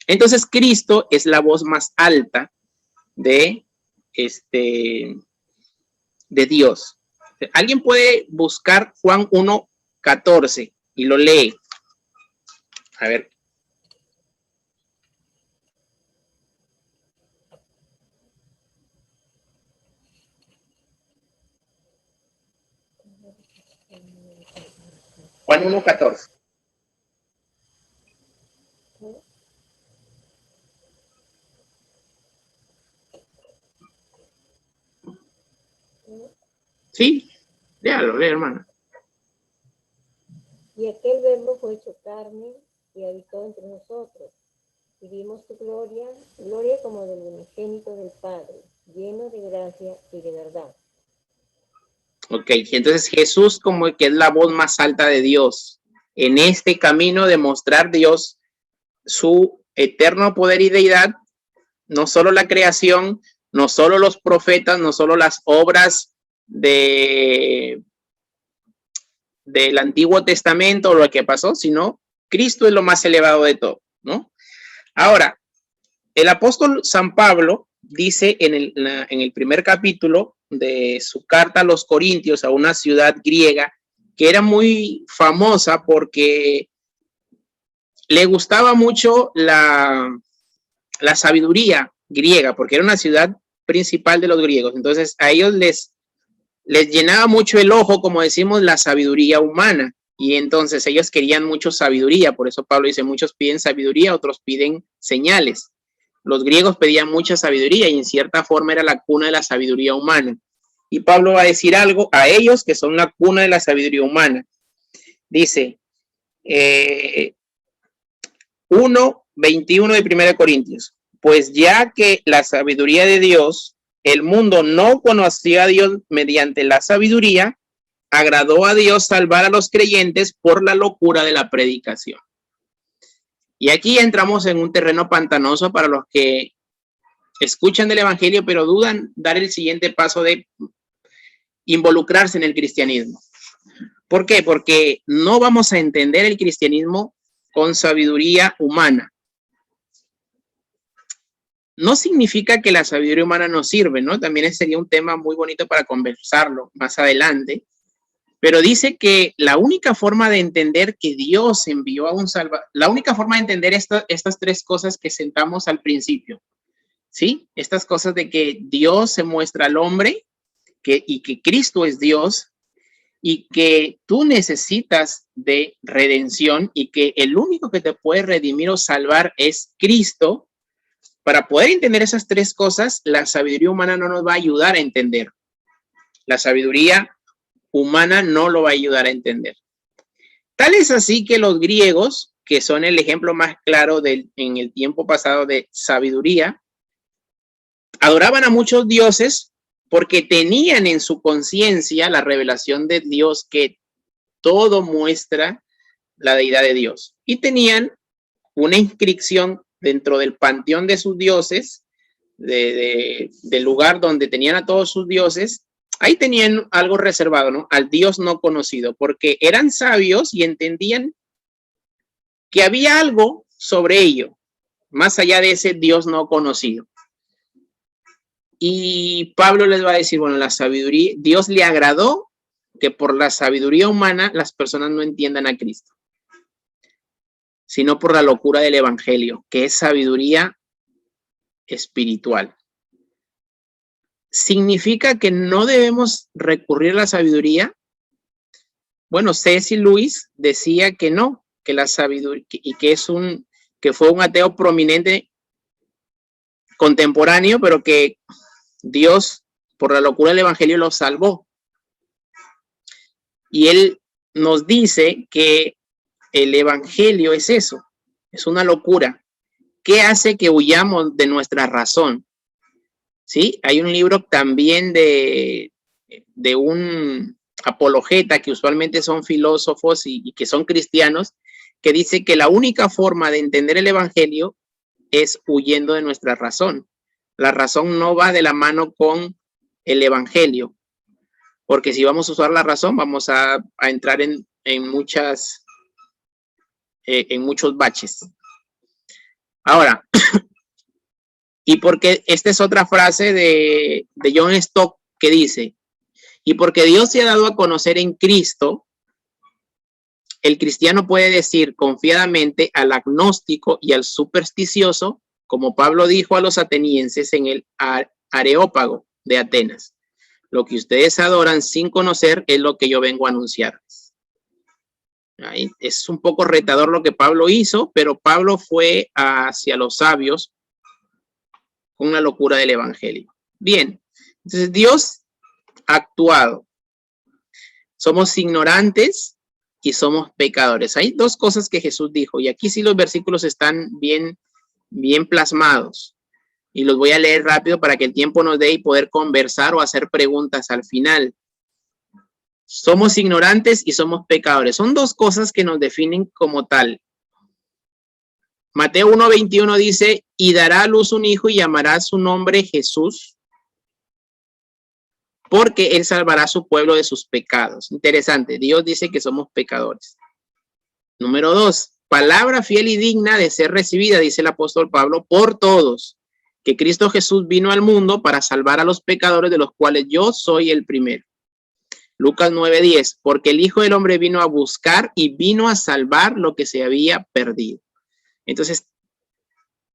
Entonces Cristo es la voz más alta de Dios. Alguien puede buscar Juan 1:14 y lo lee. A ver. Juan 1:14. Sí, léalo, lee, hermana. Y aquel verbo fue hecho carne y habitó entre nosotros. Y vimos tu gloria, gloria como del unigénito del Padre, lleno de gracia y de verdad. Ok, entonces Jesús como que es la voz más alta de Dios en este camino de mostrar Dios su eterno poder y deidad, no solo la creación, no solo los profetas, no solo las obras del Antiguo Testamento o lo que pasó, sino Cristo es lo más elevado de todo, ¿no? Ahora, el apóstol San Pablo dice en el primer capítulo de su carta a los Corintios, a una ciudad griega que era muy famosa porque le gustaba mucho la sabiduría griega, porque era una ciudad principal de los griegos. Entonces a ellos les llenaba mucho el ojo, como decimos, la sabiduría humana. Y entonces ellos querían mucho sabiduría. Por eso Pablo dice, muchos piden sabiduría, otros piden señales. Los griegos pedían mucha sabiduría y en cierta forma era la cuna de la sabiduría humana. Y Pablo va a decir algo a ellos que son la cuna de la sabiduría humana. Dice 1:21 de 1 Corintios. Pues ya que la sabiduría de Dios, el mundo no conocía a Dios mediante la sabiduría, agradó a Dios salvar a los creyentes por la locura de la predicación. Y aquí entramos en un terreno pantanoso para los que escuchan del evangelio, pero dudan dar el siguiente paso de involucrarse en el cristianismo. ¿Por qué? Porque no vamos a entender el cristianismo con sabiduría humana. No significa que la sabiduría humana no sirve, ¿no? También sería un tema muy bonito para conversarlo más adelante. Pero dice que la única forma de entender que Dios envió a un Salvador, la única forma de entender estas tres cosas que sentamos al principio, ¿sí? Estas cosas de que Dios se muestra al hombre y que Cristo es Dios y que tú necesitas de redención y que el único que te puede redimir o salvar es Cristo. Para poder entender esas tres cosas, la sabiduría humana no nos va a ayudar a entender. La sabiduría humana no lo va a ayudar a entender. Tal es así que los griegos, que son el ejemplo más claro en el tiempo pasado de sabiduría, adoraban a muchos dioses porque tenían en su conciencia la revelación de Dios, que todo muestra la deidad de Dios. Y tenían una inscripción dentro del panteón de sus dioses, del lugar donde tenían a todos sus dioses. Ahí tenían algo reservado, ¿no? Al Dios no conocido, porque eran sabios y entendían que había algo sobre ello, más allá de ese Dios no conocido. Y Pablo les va a decir, bueno, la sabiduría, Dios le agradó que por la sabiduría humana las personas no entiendan a Cristo, sino por la locura del evangelio, que es sabiduría espiritual. ¿Significa que no debemos recurrir a la sabiduría? Bueno, C.S. Lewis decía que no, que la sabiduría, y que fue un ateo prominente contemporáneo, pero que Dios, por la locura del evangelio, lo salvó. Y él nos dice que el evangelio es eso, es una locura. ¿Qué hace que huyamos de nuestra razón? ¿Sí? Hay un libro también de un apologeta, que usualmente son filósofos y que son cristianos, que dice que la única forma de entender el evangelio es huyendo de nuestra razón. La razón no va de la mano con el evangelio, porque si vamos a usar la razón, vamos a entrar en muchas en muchos baches. Ahora, y porque esta es otra frase de John Stott que dice, y porque Dios se ha dado a conocer en Cristo, el cristiano puede decir confiadamente al agnóstico y al supersticioso, como Pablo dijo a los atenienses en el Areópago de Atenas, lo que ustedes adoran sin conocer es lo que yo vengo a anunciarles. Ahí es un poco retador lo que Pablo hizo, pero Pablo fue hacia los sabios con la locura del evangelio. Bien, entonces Dios ha actuado. Somos ignorantes y somos pecadores. Hay dos cosas que Jesús dijo, y aquí sí los versículos están bien plasmados. Y los voy a leer rápido para que el tiempo nos dé y poder conversar o hacer preguntas al final. Somos ignorantes y somos pecadores. Son dos cosas que nos definen como tal. Mateo 1:21 dice, y dará a luz un hijo y llamará su nombre Jesús, porque él salvará a su pueblo de sus pecados. Interesante, Dios dice que somos pecadores. Número 2, palabra fiel y digna de ser recibida, dice el apóstol Pablo, por todos, que Cristo Jesús vino al mundo para salvar a los pecadores, de los cuales yo soy el primero. Lucas 9:10, porque el Hijo del Hombre vino a buscar y vino a salvar lo que se había perdido. Entonces,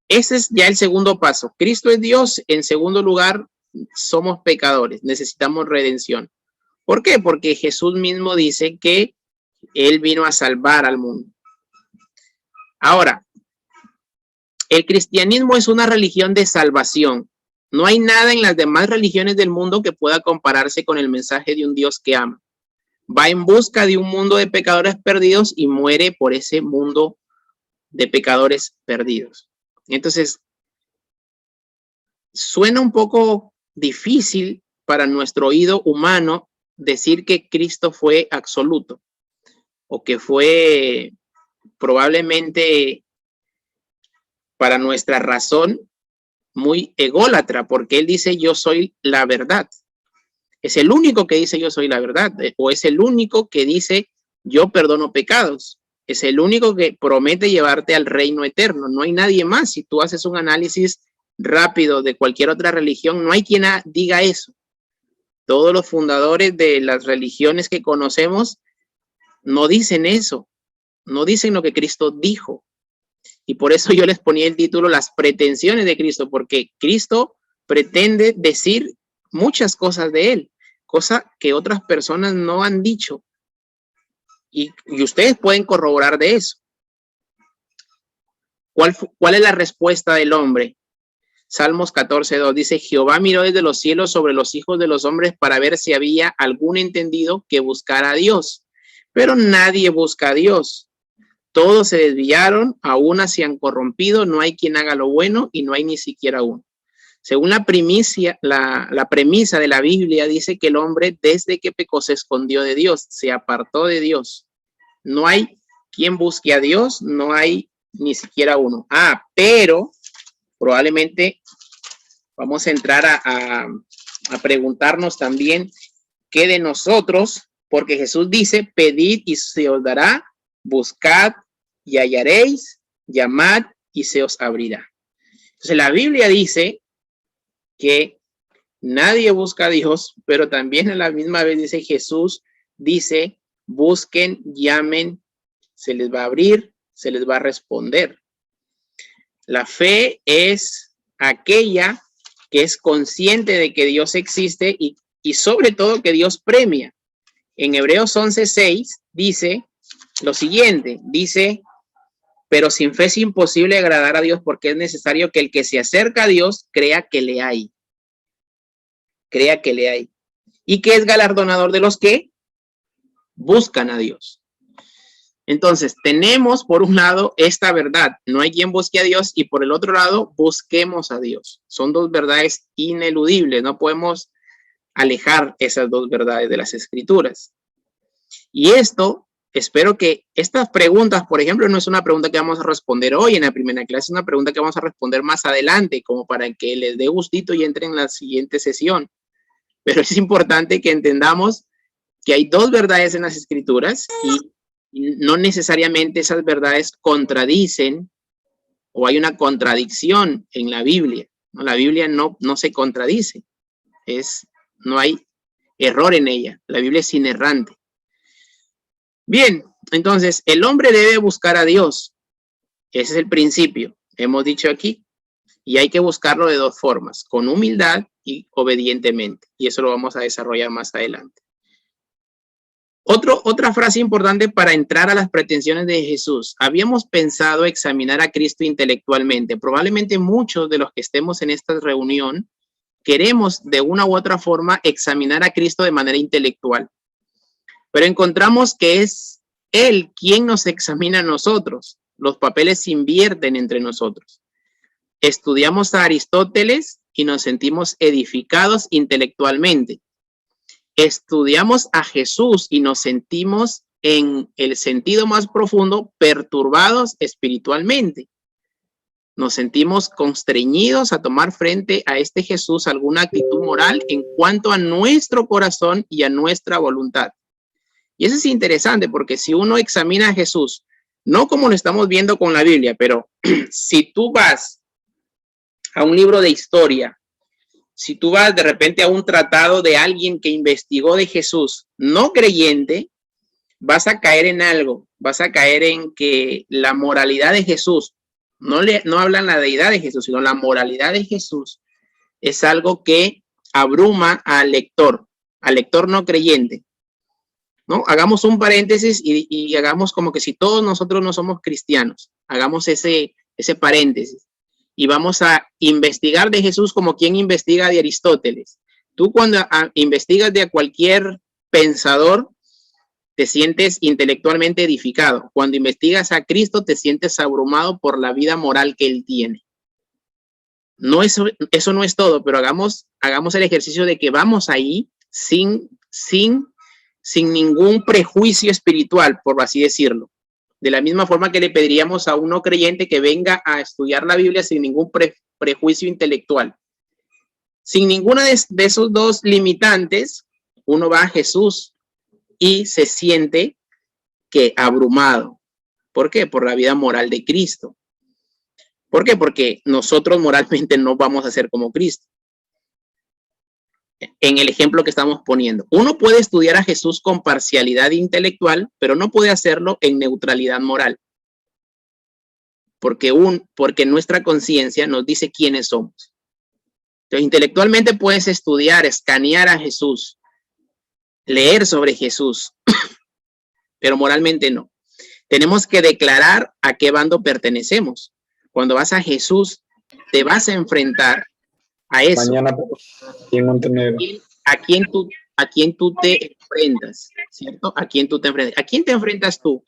ese es ya el segundo paso. Cristo es Dios. En segundo lugar, somos pecadores. Necesitamos redención. ¿Por qué? Porque Jesús mismo dice que Él vino a salvar al mundo. Ahora, el cristianismo es una religión de salvación. No hay nada en las demás religiones del mundo que pueda compararse con el mensaje de un Dios que ama. Va en busca de un mundo de pecadores perdidos y muere por ese mundo de pecadores perdidos. Entonces, suena un poco difícil para nuestro oído humano decir que Cristo fue absoluto o que fue probablemente para nuestra razón muy ególatra, porque él dice yo soy la verdad. Es el único que dice yo soy la verdad, o es el único que dice yo perdono pecados. Es el único que promete llevarte al reino eterno. No hay nadie más. Si tú haces un análisis rápido de cualquier otra religión, no hay quien diga eso. Todos los fundadores de las religiones que conocemos no dicen eso. No dicen lo que Cristo dijo. Y por eso yo les ponía el título Las pretensiones de Cristo, porque Cristo pretende decir muchas cosas de él, cosas que otras personas no han dicho. Y ustedes pueden corroborar de eso. ¿Cuál es la respuesta del hombre? Salmos 14:2 dice, Jehová miró desde los cielos sobre los hijos de los hombres para ver si había algún entendido que buscara a Dios. Pero nadie busca a Dios. Todos se desviaron, a una se han corrompido, no hay quien haga lo bueno y no hay ni siquiera uno. Según la premisa de la Biblia, dice que el hombre desde que pecó se escondió de Dios, se apartó de Dios. No hay quien busque a Dios, no hay ni siquiera uno. Pero probablemente vamos a entrar a preguntarnos también qué de nosotros, porque Jesús dice, pedid y se os dará, buscad y hallaréis, llamad y se os abrirá. Entonces la Biblia dice que nadie busca a Dios, pero también a la misma vez dice Jesús, dice, busquen, llamen, se les va a abrir, se les va a responder. La fe es aquella que es consciente de que Dios existe y sobre todo que Dios premia. En Hebreos 11:6 dice lo siguiente, dice, pero sin fe es imposible agradar a Dios porque es necesario que el que se acerca a Dios crea que le hay. Crea que le hay. Y que es galardonador de los que buscan a Dios. Entonces, tenemos por un lado esta verdad, no hay quien busque a Dios, y por el otro lado, busquemos a Dios. Son dos verdades ineludibles, no podemos alejar esas dos verdades de las Escrituras. Y esto, espero que estas preguntas, por ejemplo, no es una pregunta que vamos a responder hoy en la primera clase, es una pregunta que vamos a responder más adelante, como para que les dé gustito y entren en la siguiente sesión. Pero es importante que entendamos que hay dos verdades en las Escrituras y no necesariamente esas verdades contradicen o hay una contradicción en la Biblia, ¿no? La Biblia no se contradice, no hay error en ella, la Biblia es inerrante. Bien, entonces el hombre debe buscar a Dios, ese es el principio, hemos dicho aquí, y hay que buscarlo de dos formas, con humildad y obedientemente, y eso lo vamos a desarrollar más adelante. Otra frase importante para entrar a las pretensiones de Jesús. Habíamos pensado examinar a Cristo intelectualmente. Probablemente muchos de los que estemos en esta reunión queremos de una u otra forma examinar a Cristo de manera intelectual. Pero encontramos que es Él quien nos examina a nosotros. Los papeles se invierten entre nosotros. Estudiamos a Aristóteles y nos sentimos edificados intelectualmente. Estudiamos a Jesús y nos sentimos en el sentido más profundo perturbados espiritualmente. Nos sentimos constreñidos a tomar frente a este Jesús alguna actitud moral en cuanto a nuestro corazón y a nuestra voluntad. Y eso es interesante porque si uno examina a Jesús, no como lo estamos viendo con la Biblia, pero si tú vas a un libro de historia, si tú vas de repente a un tratado de alguien que investigó de Jesús, no creyente, vas a caer en algo, vas a caer en que la moralidad de Jesús, no hablan la deidad de Jesús, sino la moralidad de Jesús, es algo que abruma al lector no creyente, ¿no? Hagamos un paréntesis y hagamos como que si todos nosotros no somos cristianos, hagamos ese paréntesis. Y vamos a investigar de Jesús como quien investiga de Aristóteles. Tú cuando investigas de cualquier pensador, te sientes intelectualmente edificado. Cuando investigas a Cristo, te sientes abrumado por la vida moral que Él tiene. No, eso no es todo, pero hagamos el ejercicio de que vamos ahí sin ningún prejuicio espiritual, por así decirlo. De la misma forma que le pediríamos a un no creyente que venga a estudiar la Biblia sin ningún prejuicio intelectual. Sin ninguna de esos dos limitantes, uno va a Jesús y se siente que abrumado. ¿Por qué? Por la vida moral de Cristo. ¿Por qué? Porque nosotros moralmente no vamos a ser como Cristo. En el ejemplo que estamos poniendo, uno puede estudiar a Jesús con parcialidad intelectual, pero no puede hacerlo en neutralidad moral. Porque nuestra conciencia nos dice quiénes somos. Entonces, intelectualmente puedes estudiar, escanear a Jesús, leer sobre Jesús, pero moralmente no. Tenemos que declarar a qué bando pertenecemos. Cuando vas a Jesús, te vas a enfrentar a eso. Mañana en Montenegro. ¿A quién tú te enfrentas? ¿Cierto? ¿A quién tú te enfrentas? ¿A quién te enfrentas tú?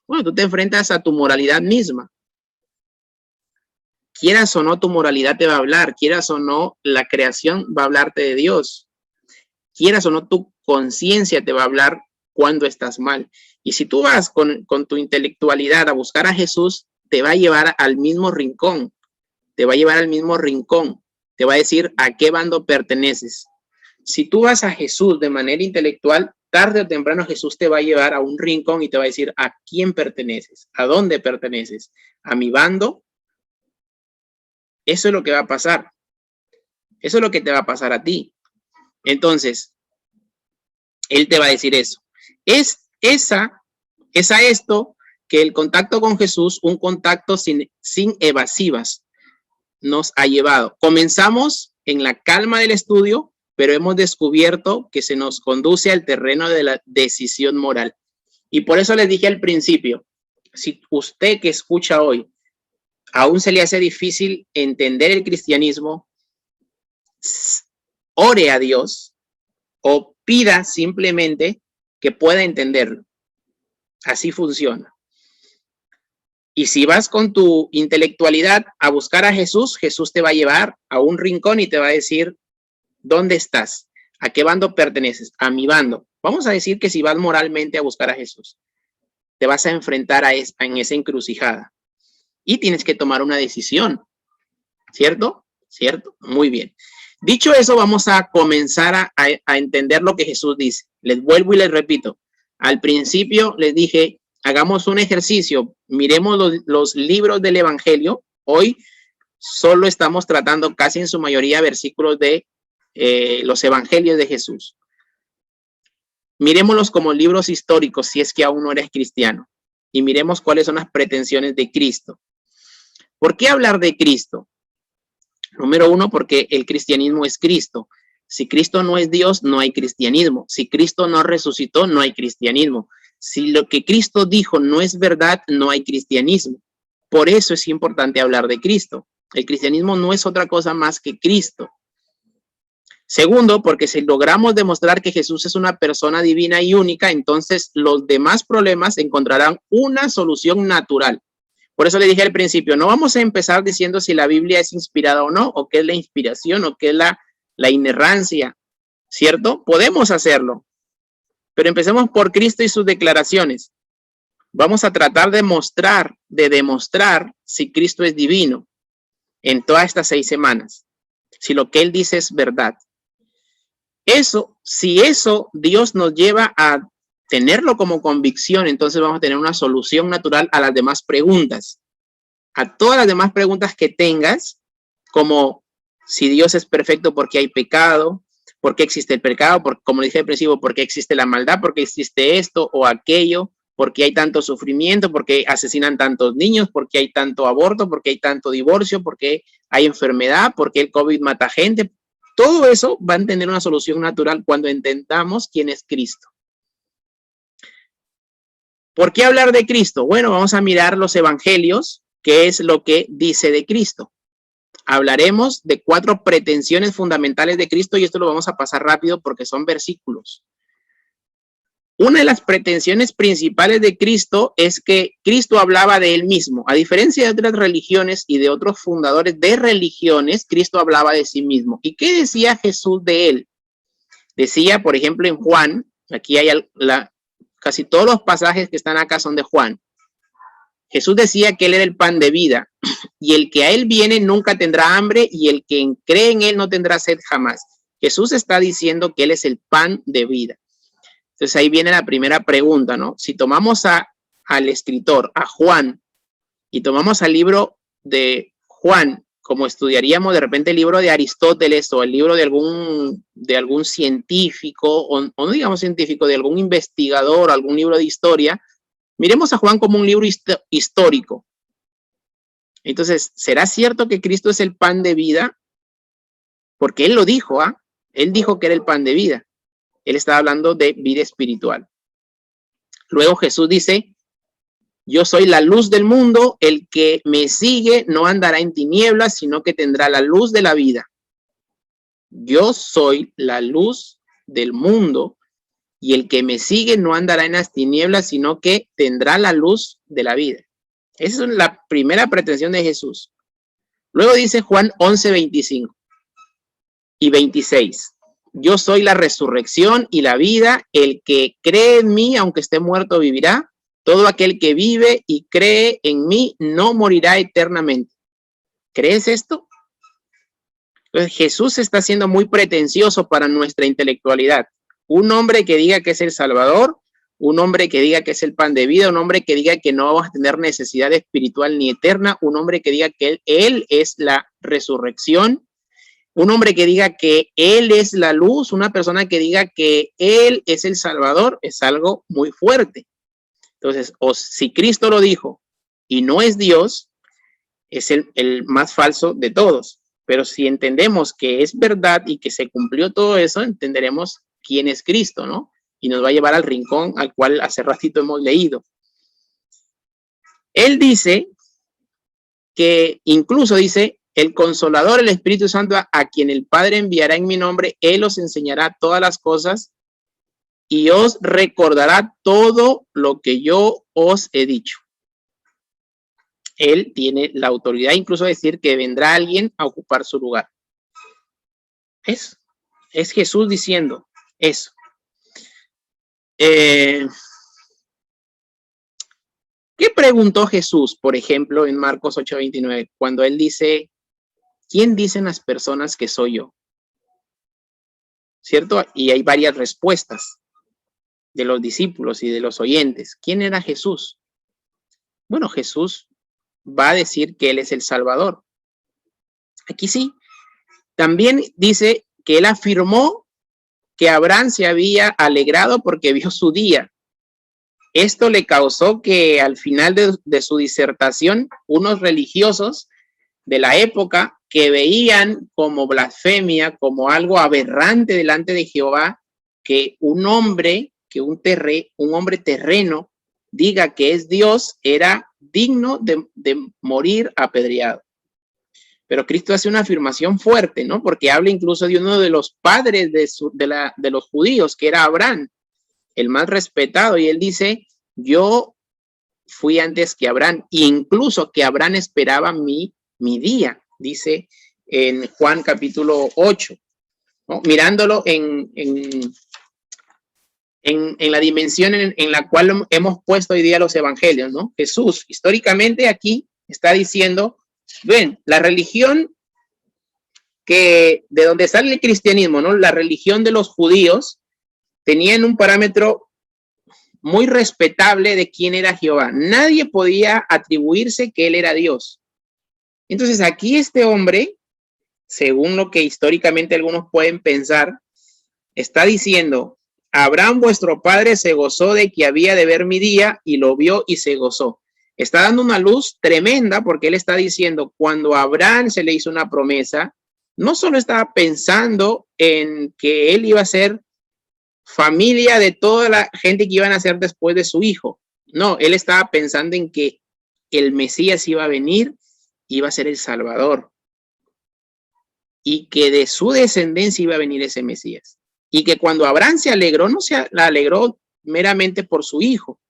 Bueno, tú te enfrentas a tu moralidad misma. Quieras o no, tu moralidad te va a hablar. Quieras o no, la creación va a hablarte de Dios. Quieras o no, tu conciencia te va a hablar cuando estás mal. Y si tú vas con tu intelectualidad a buscar a Jesús, te va a llevar al mismo rincón. Te va a llevar al mismo rincón. Te va a decir a qué bando perteneces. Si tú vas a Jesús de manera intelectual, tarde o temprano Jesús te va a llevar a un rincón y te va a decir a quién perteneces, a dónde perteneces, a mi bando. Eso es lo que va a pasar. Eso es lo que te va a pasar a ti. Entonces, Él te va a decir eso. Es a esto que el contacto con Jesús, un contacto sin evasivas, nos ha llevado. Comenzamos en la calma del estudio, pero hemos descubierto que se nos conduce al terreno de la decisión moral. Y por eso les dije al principio, si usted que escucha hoy aún se le hace difícil entender el cristianismo, ore a Dios o pida simplemente que pueda entenderlo. Así funciona. Y si vas con tu intelectualidad a buscar a Jesús, Jesús te va a llevar a un rincón y te va a decir, ¿dónde estás? ¿A qué bando perteneces? A mi bando. Vamos a decir que si vas moralmente a buscar a Jesús, te vas a enfrentar en esa encrucijada y tienes que tomar una decisión. ¿Cierto? ¿Cierto? Muy bien. Dicho eso, vamos a comenzar a entender lo que Jesús dice. Les vuelvo y les repito. Al principio les dije, hagamos un ejercicio, miremos los libros del Evangelio. Hoy solo estamos tratando casi en su mayoría versículos de los Evangelios de Jesús. Miremoslos como libros históricos si es que aún no eres cristiano. Y miremos cuáles son las pretensiones de Cristo. ¿Por qué hablar de Cristo? Número uno, porque el cristianismo es Cristo. Si Cristo no es Dios, no hay cristianismo. Si Cristo no resucitó, no hay cristianismo. Si lo que Cristo dijo no es verdad, no hay cristianismo. Por eso es importante hablar de Cristo. El cristianismo no es otra cosa más que Cristo. Segundo, porque si logramos demostrar que Jesús es una persona divina y única, entonces los demás problemas encontrarán una solución natural. Por eso le dije al principio, no vamos a empezar diciendo si la Biblia es inspirada o no, o qué es la inspiración, o qué es la inerrancia, ¿cierto? Podemos hacerlo, pero empecemos por Cristo y sus declaraciones. Vamos a tratar de demostrar si Cristo es divino en todas estas 6 semanas, si lo que Él dice es verdad. Si eso Dios nos lleva a tenerlo como convicción, entonces vamos a tener una solución natural a las demás preguntas. A todas las demás preguntas que tengas, como si Dios es perfecto, ¿por qué hay pecado? ¿Por qué existe el pecado? Como dije al principio, ¿por qué existe la maldad? ¿Por qué existe esto o aquello? ¿Por qué hay tanto sufrimiento? ¿Por qué asesinan tantos niños? ¿Por qué hay tanto aborto? ¿Por qué hay tanto divorcio? ¿Por qué hay enfermedad? ¿Por qué el COVID mata gente? Todo eso va a tener una solución natural cuando entendamos quién es Cristo. ¿Por qué hablar de Cristo? Bueno, vamos a mirar los evangelios, qué es lo que dice de Cristo. Hablaremos de 4 pretensiones fundamentales de Cristo y esto lo vamos a pasar rápido porque son versículos. Una de las pretensiones principales de Cristo es que Cristo hablaba de él mismo. A diferencia de otras religiones y de otros fundadores de religiones, Cristo hablaba de sí mismo. ¿Y qué decía Jesús de él? Decía, por ejemplo, en Juan, aquí hay casi todos los pasajes que están acá son de Juan. Jesús decía que él era el pan de vida y el que a él viene nunca tendrá hambre y el que cree en él no tendrá sed jamás. Jesús está diciendo que él es el pan de vida. Entonces ahí viene la primera pregunta, ¿no? Si tomamos al escritor, a Juan, y tomamos al libro de Juan, como estudiaríamos de repente el libro de Aristóteles o el libro de algún científico, o no digamos científico, de algún investigador, algún libro de historia, miremos a Juan como un libro histórico. Entonces, ¿será cierto que Cristo es el pan de vida? Porque él lo dijo, ¿ah? Él dijo que era el pan de vida. Él estaba hablando de vida espiritual. Luego Jesús dice, yo soy la luz del mundo, el que me sigue no andará en tinieblas, sino que tendrá la luz de la vida. Yo soy la luz del mundo y el que me sigue no andará en las tinieblas, sino que tendrá la luz de la vida. Esa es la primera pretensión de Jesús. Luego dice Juan 11, 25 y 26. Yo soy la resurrección y la vida, el que cree en mí, aunque esté muerto, vivirá. Todo aquel que vive y cree en mí no morirá eternamente. ¿Crees esto? Entonces, Jesús está siendo muy pretencioso para nuestra intelectualidad. Un hombre que diga que es el Salvador, un hombre que diga que es el pan de vida, un hombre que diga que no vamos a tener necesidad espiritual ni eterna, un hombre que diga que él es la resurrección, un hombre que diga que él es la luz, una persona que diga que él es el Salvador, es algo muy fuerte. Entonces, o si Cristo lo dijo y no es Dios, es el más falso de todos. Pero si entendemos que es verdad y que se cumplió todo eso, entenderemos quién es Cristo, ¿no? Y nos va a llevar al rincón al cual hace ratito hemos leído. Él dice que, incluso dice, el Consolador, el Espíritu Santo, a quien el Padre enviará en mi nombre, Él os enseñará todas las cosas y os recordará todo lo que yo os he dicho. Él tiene la autoridad incluso de decir que vendrá alguien a ocupar su lugar. Es Jesús diciendo eso. ¿Qué preguntó Jesús, por ejemplo, en Marcos 8:29, cuando él dice, ¿quién dicen las personas que soy yo? ¿Cierto? Y hay varias respuestas. de los discípulos y de los oyentes. ¿Quién era Jesús? Bueno, Jesús va a decir que Él es el Salvador. Aquí sí. También dice que Él afirmó que Abraham se había alegrado porque vio su día. Esto le causó que al final de su disertación, unos religiosos de la época que veían como blasfemia, como algo aberrante delante de Jehová, que un hombre terreno diga que es Dios, era digno de morir apedreado. Pero Cristo hace una afirmación fuerte, ¿no? Porque habla incluso de uno de los padres de los judíos, que era Abraham, el más respetado, y él dice, yo fui antes que Abraham, incluso que Abraham esperaba mi día, dice en Juan capítulo 8, ¿no? Mirándolo en la dimensión en la cual hemos puesto hoy día los evangelios, ¿no? Jesús, históricamente aquí está diciendo, ven, la religión de donde sale el cristianismo, ¿no? La religión de los judíos tenían un parámetro muy respetable de quién era Jehová. Nadie podía atribuirse que él era Dios. Entonces aquí este hombre, según lo que históricamente algunos pueden pensar, está diciendo, Abraham vuestro padre se gozó de que había de ver mi día y lo vio y se gozó. Está dando una luz tremenda porque él está diciendo, cuando a Abraham se le hizo una promesa, no solo estaba pensando en que él iba a ser familia de toda la gente que iban a nacer después de su hijo. No, él estaba pensando en que el Mesías iba a venir, iba a ser el Salvador. Y que de su descendencia iba a venir ese Mesías. Y que cuando Abraham se alegró, no se alegró meramente por su hijo.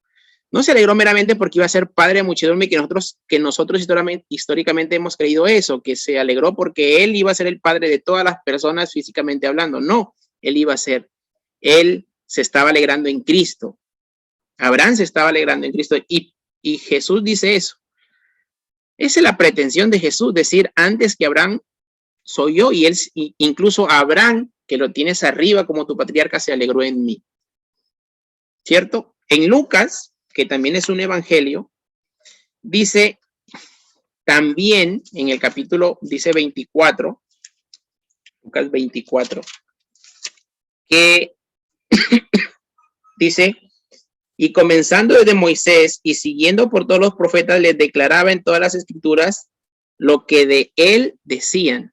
No se alegró meramente porque iba a ser padre de muchedumbre, que nosotros históricamente hemos creído eso, que se alegró porque él iba a ser el padre de todas las personas físicamente hablando. No, él se estaba alegrando en Cristo. Abraham se estaba alegrando en Cristo y Jesús dice eso. Esa es la pretensión de Jesús, decir antes que Abraham soy yo, y él, incluso Abraham, que lo tienes arriba como tu patriarca, se alegró en mí. ¿Cierto? En Lucas, que también es un evangelio, dice también en el capítulo, dice 24, Lucas 24, que dice, y comenzando desde Moisés y siguiendo por todos los profetas, les declaraba en todas las escrituras lo que de él decían.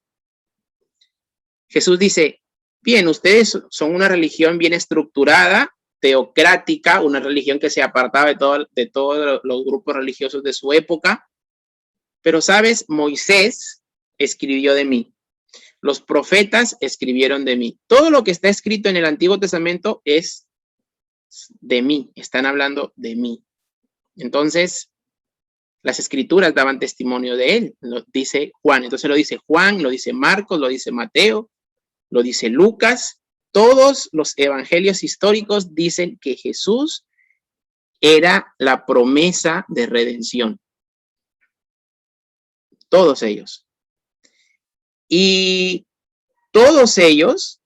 Jesús dice, bien, ustedes son una religión bien estructurada, teocrática, una religión que se apartaba de todos los grupos religiosos de su época, pero sabes, Moisés escribió de mí. Los profetas escribieron de mí. Todo lo que está escrito en el Antiguo Testamento es de mí, están hablando de mí. Entonces, las escrituras daban testimonio de él, lo dice Juan. Entonces lo dice Juan, lo dice Marcos, lo dice Mateo, lo dice Lucas. Todos los evangelios históricos dicen que Jesús era la promesa de redención. Todos ellos. Y todos ellos,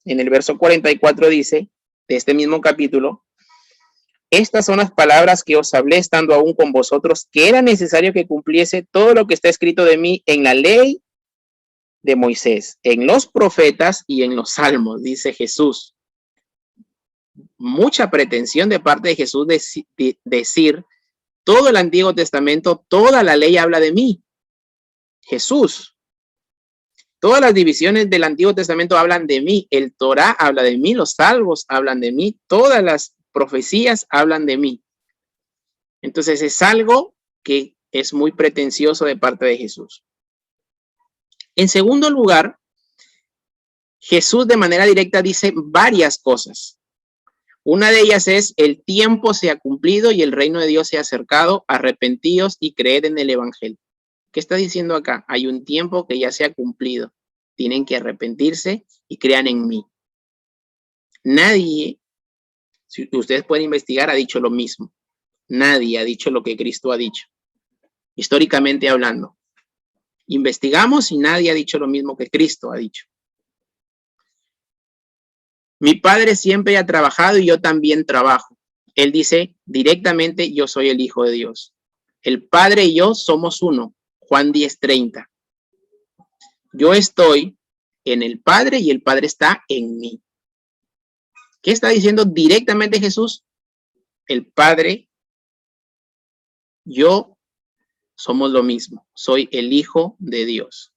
en el verso 44 dice, de este mismo capítulo, estas son las palabras que os hablé estando aún con vosotros, que era necesario que cumpliese todo lo que está escrito de mí en la ley de Moisés, en los profetas y en los salmos, dice Jesús. Mucha pretensión de parte de Jesús decir, todo el Antiguo Testamento, toda la ley habla de mí. Jesús. Todas las divisiones del Antiguo Testamento hablan de mí. El Torá habla de mí, los salmos hablan de mí, todas las profecías hablan de mí. Entonces es algo que es muy pretencioso de parte de Jesús. En segundo lugar, Jesús de manera directa dice varias cosas. Una de ellas es, el tiempo se ha cumplido y el reino de Dios se ha acercado, arrepentíos y creed en el evangelio. ¿Qué está diciendo acá? Hay un tiempo que ya se ha cumplido. Tienen que arrepentirse y crean en mí. Nadie, si ustedes pueden investigar, ha dicho lo mismo. Nadie ha dicho lo que Cristo ha dicho. Históricamente hablando. Investigamos y nadie ha dicho lo mismo que Cristo ha dicho. Mi padre siempre ha trabajado y yo también trabajo. Él dice directamente, yo soy el Hijo de Dios. El Padre y yo somos uno. Juan 10:30. Yo estoy en el Padre y el Padre está en mí. ¿Qué está diciendo directamente Jesús? El Padre, yo somos lo mismo. Soy el Hijo de Dios.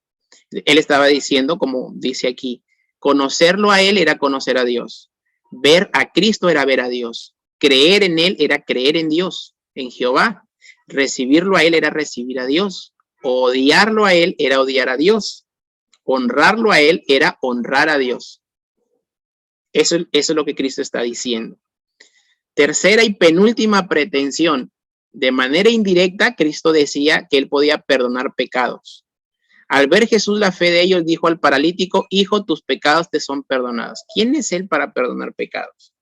Él estaba diciendo, como dice aquí, conocerlo a Él era conocer a Dios. Ver a Cristo era ver a Dios. Creer en Él era creer en Dios, en Jehová. Recibirlo a Él era recibir a Dios. Odiarlo a Él era odiar a Dios. Honrarlo a Él era honrar a Dios. Eso es lo que Cristo está diciendo. Tercera y penúltima pretensión. De manera indirecta, Cristo decía que Él podía perdonar pecados. Al ver Jesús la fe de ellos, dijo al paralítico, hijo, tus pecados te son perdonados. ¿Quién es Él para perdonar pecados?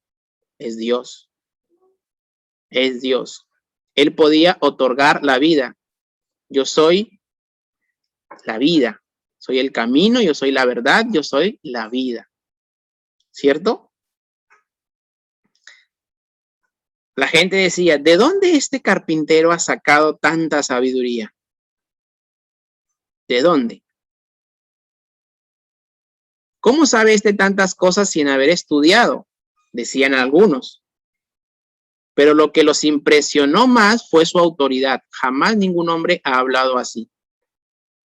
Es Dios. Es Dios. Él podía otorgar la vida. Yo soy la vida. Soy el camino, yo soy la verdad, yo soy la vida. ¿Cierto? La gente decía, ¿de dónde este carpintero ha sacado tanta sabiduría? ¿De dónde? ¿Cómo sabe este tantas cosas sin haber estudiado? Decían algunos. Pero lo que los impresionó más fue su autoridad. Jamás ningún hombre ha hablado así.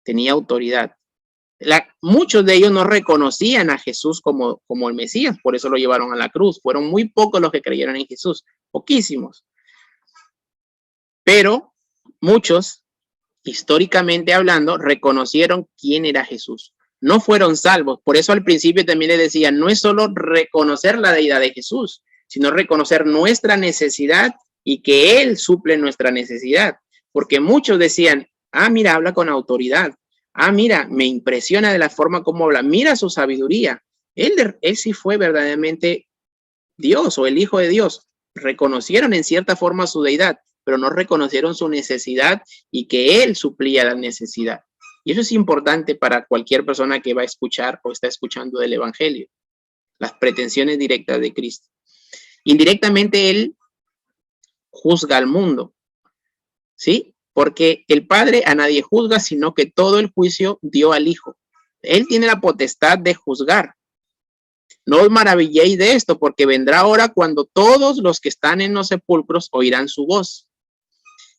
Tenía autoridad. Muchos de ellos no reconocían a Jesús como el Mesías, por eso lo llevaron a la cruz. Fueron muy pocos los que creyeron en Jesús, poquísimos. Pero muchos, históricamente hablando, reconocieron quién era Jesús. No fueron salvos. Por eso al principio también le decía, no es solo reconocer la deidad de Jesús, sino reconocer nuestra necesidad y que Él suple nuestra necesidad. Porque muchos decían, ah, mira, habla con autoridad. Ah, mira, me impresiona de la forma como habla. Mira su sabiduría. Él sí fue verdaderamente Dios o el Hijo de Dios. Reconocieron en cierta forma su deidad, pero no reconocieron su necesidad y que Él suplía la necesidad. Y eso es importante para cualquier persona que va a escuchar o está escuchando del Evangelio. Las pretensiones directas de Cristo. Indirectamente Él juzga al mundo. ¿Sí? Porque el Padre a nadie juzga, sino que todo el juicio dio al Hijo. Él tiene la potestad de juzgar. No os maravilléis de esto, porque vendrá hora cuando todos los que están en los sepulcros oirán su voz.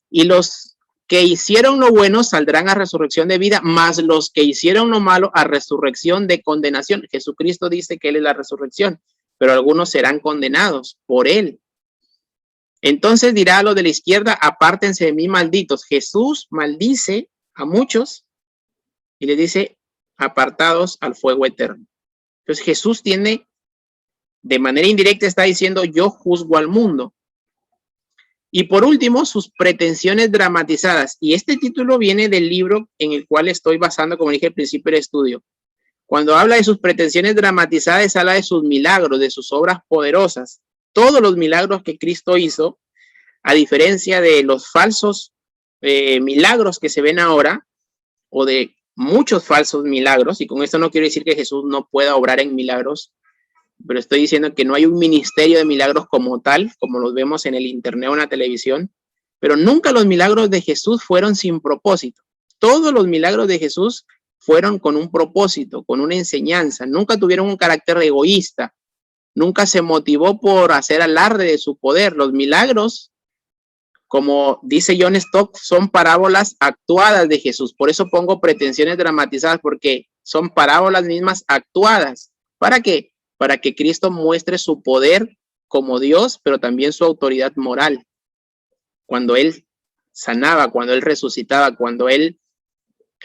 Y los que hicieron lo bueno saldrán a resurrección de vida, mas los que hicieron lo malo a resurrección de condenación. Jesucristo dice que Él es la resurrección, pero algunos serán condenados por Él. Entonces dirá a los de la izquierda, apártense de mí, malditos. Jesús maldice a muchos y les dice, apartados al fuego eterno. Entonces Jesús tiene, de manera indirecta está diciendo, yo juzgo al mundo. Y por último, sus pretensiones dramatizadas. Y este título viene del libro en el cual estoy basando, como dije al principio del estudio. Cuando habla de sus pretensiones dramatizadas, habla de sus milagros, de sus obras poderosas. Todos los milagros que Cristo hizo, a diferencia de los falsos milagros que se ven ahora, o de muchos falsos milagros, y con esto no quiero decir que Jesús no pueda obrar en milagros, pero estoy diciendo que no hay un ministerio de milagros como tal, como los vemos en el internet o en la televisión, pero nunca los milagros de Jesús fueron sin propósito. Todos los milagros de Jesús fueron con un propósito, con una enseñanza, nunca tuvieron un carácter egoísta, nunca se motivó por hacer alarde de su poder. Los milagros, como dice John Stott, son parábolas actuadas de Jesús. Por eso pongo pretensiones dramatizadas, porque son parábolas mismas actuadas. ¿Para qué? Para que Cristo muestre su poder como Dios, pero también su autoridad moral. Cuando Él sanaba, cuando Él resucitaba, cuando Él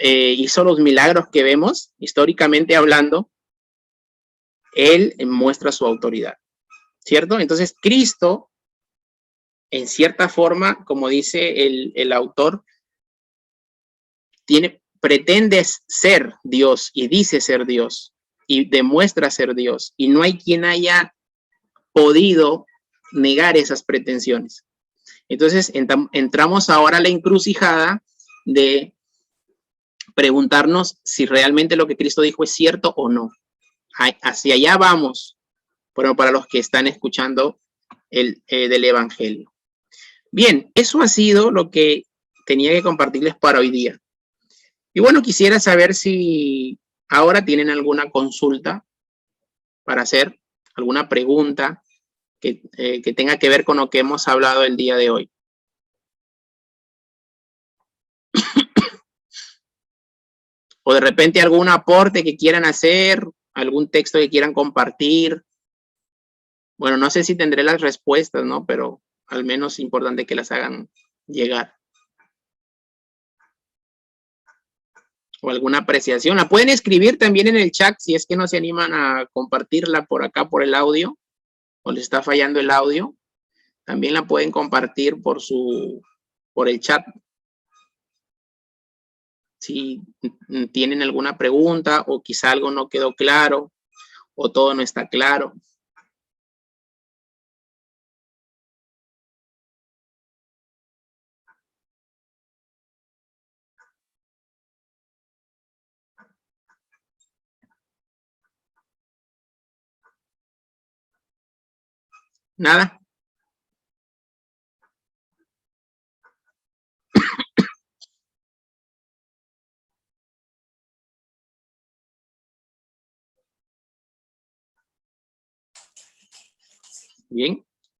hizo los milagros que vemos, históricamente hablando, Él muestra su autoridad, ¿cierto? Entonces, Cristo, en cierta forma, como dice el autor, pretende ser Dios y dice ser Dios y demuestra ser Dios. Y no hay quien haya podido negar esas pretensiones. Entonces, entramos ahora a la encrucijada de preguntarnos si realmente lo que Cristo dijo es cierto o no. Hacia allá vamos. pero para los que están escuchando del Evangelio. Bien, eso ha sido lo que tenía que compartirles para hoy día. Y bueno, quisiera saber si ahora tienen alguna consulta para hacer, alguna pregunta que tenga que ver con lo que hemos hablado el día de hoy. O de repente algún aporte que quieran hacer, algún texto que quieran compartir. Bueno, no sé si tendré las respuestas, ¿no? Pero al menos es importante que las hagan llegar. O alguna apreciación. La pueden escribir también en el chat si es que no se animan a compartirla por acá, por el audio, o les está fallando el audio. También la pueden compartir por el chat. Si tienen alguna pregunta o quizá algo no quedó claro o todo no está claro. Nada. Bien.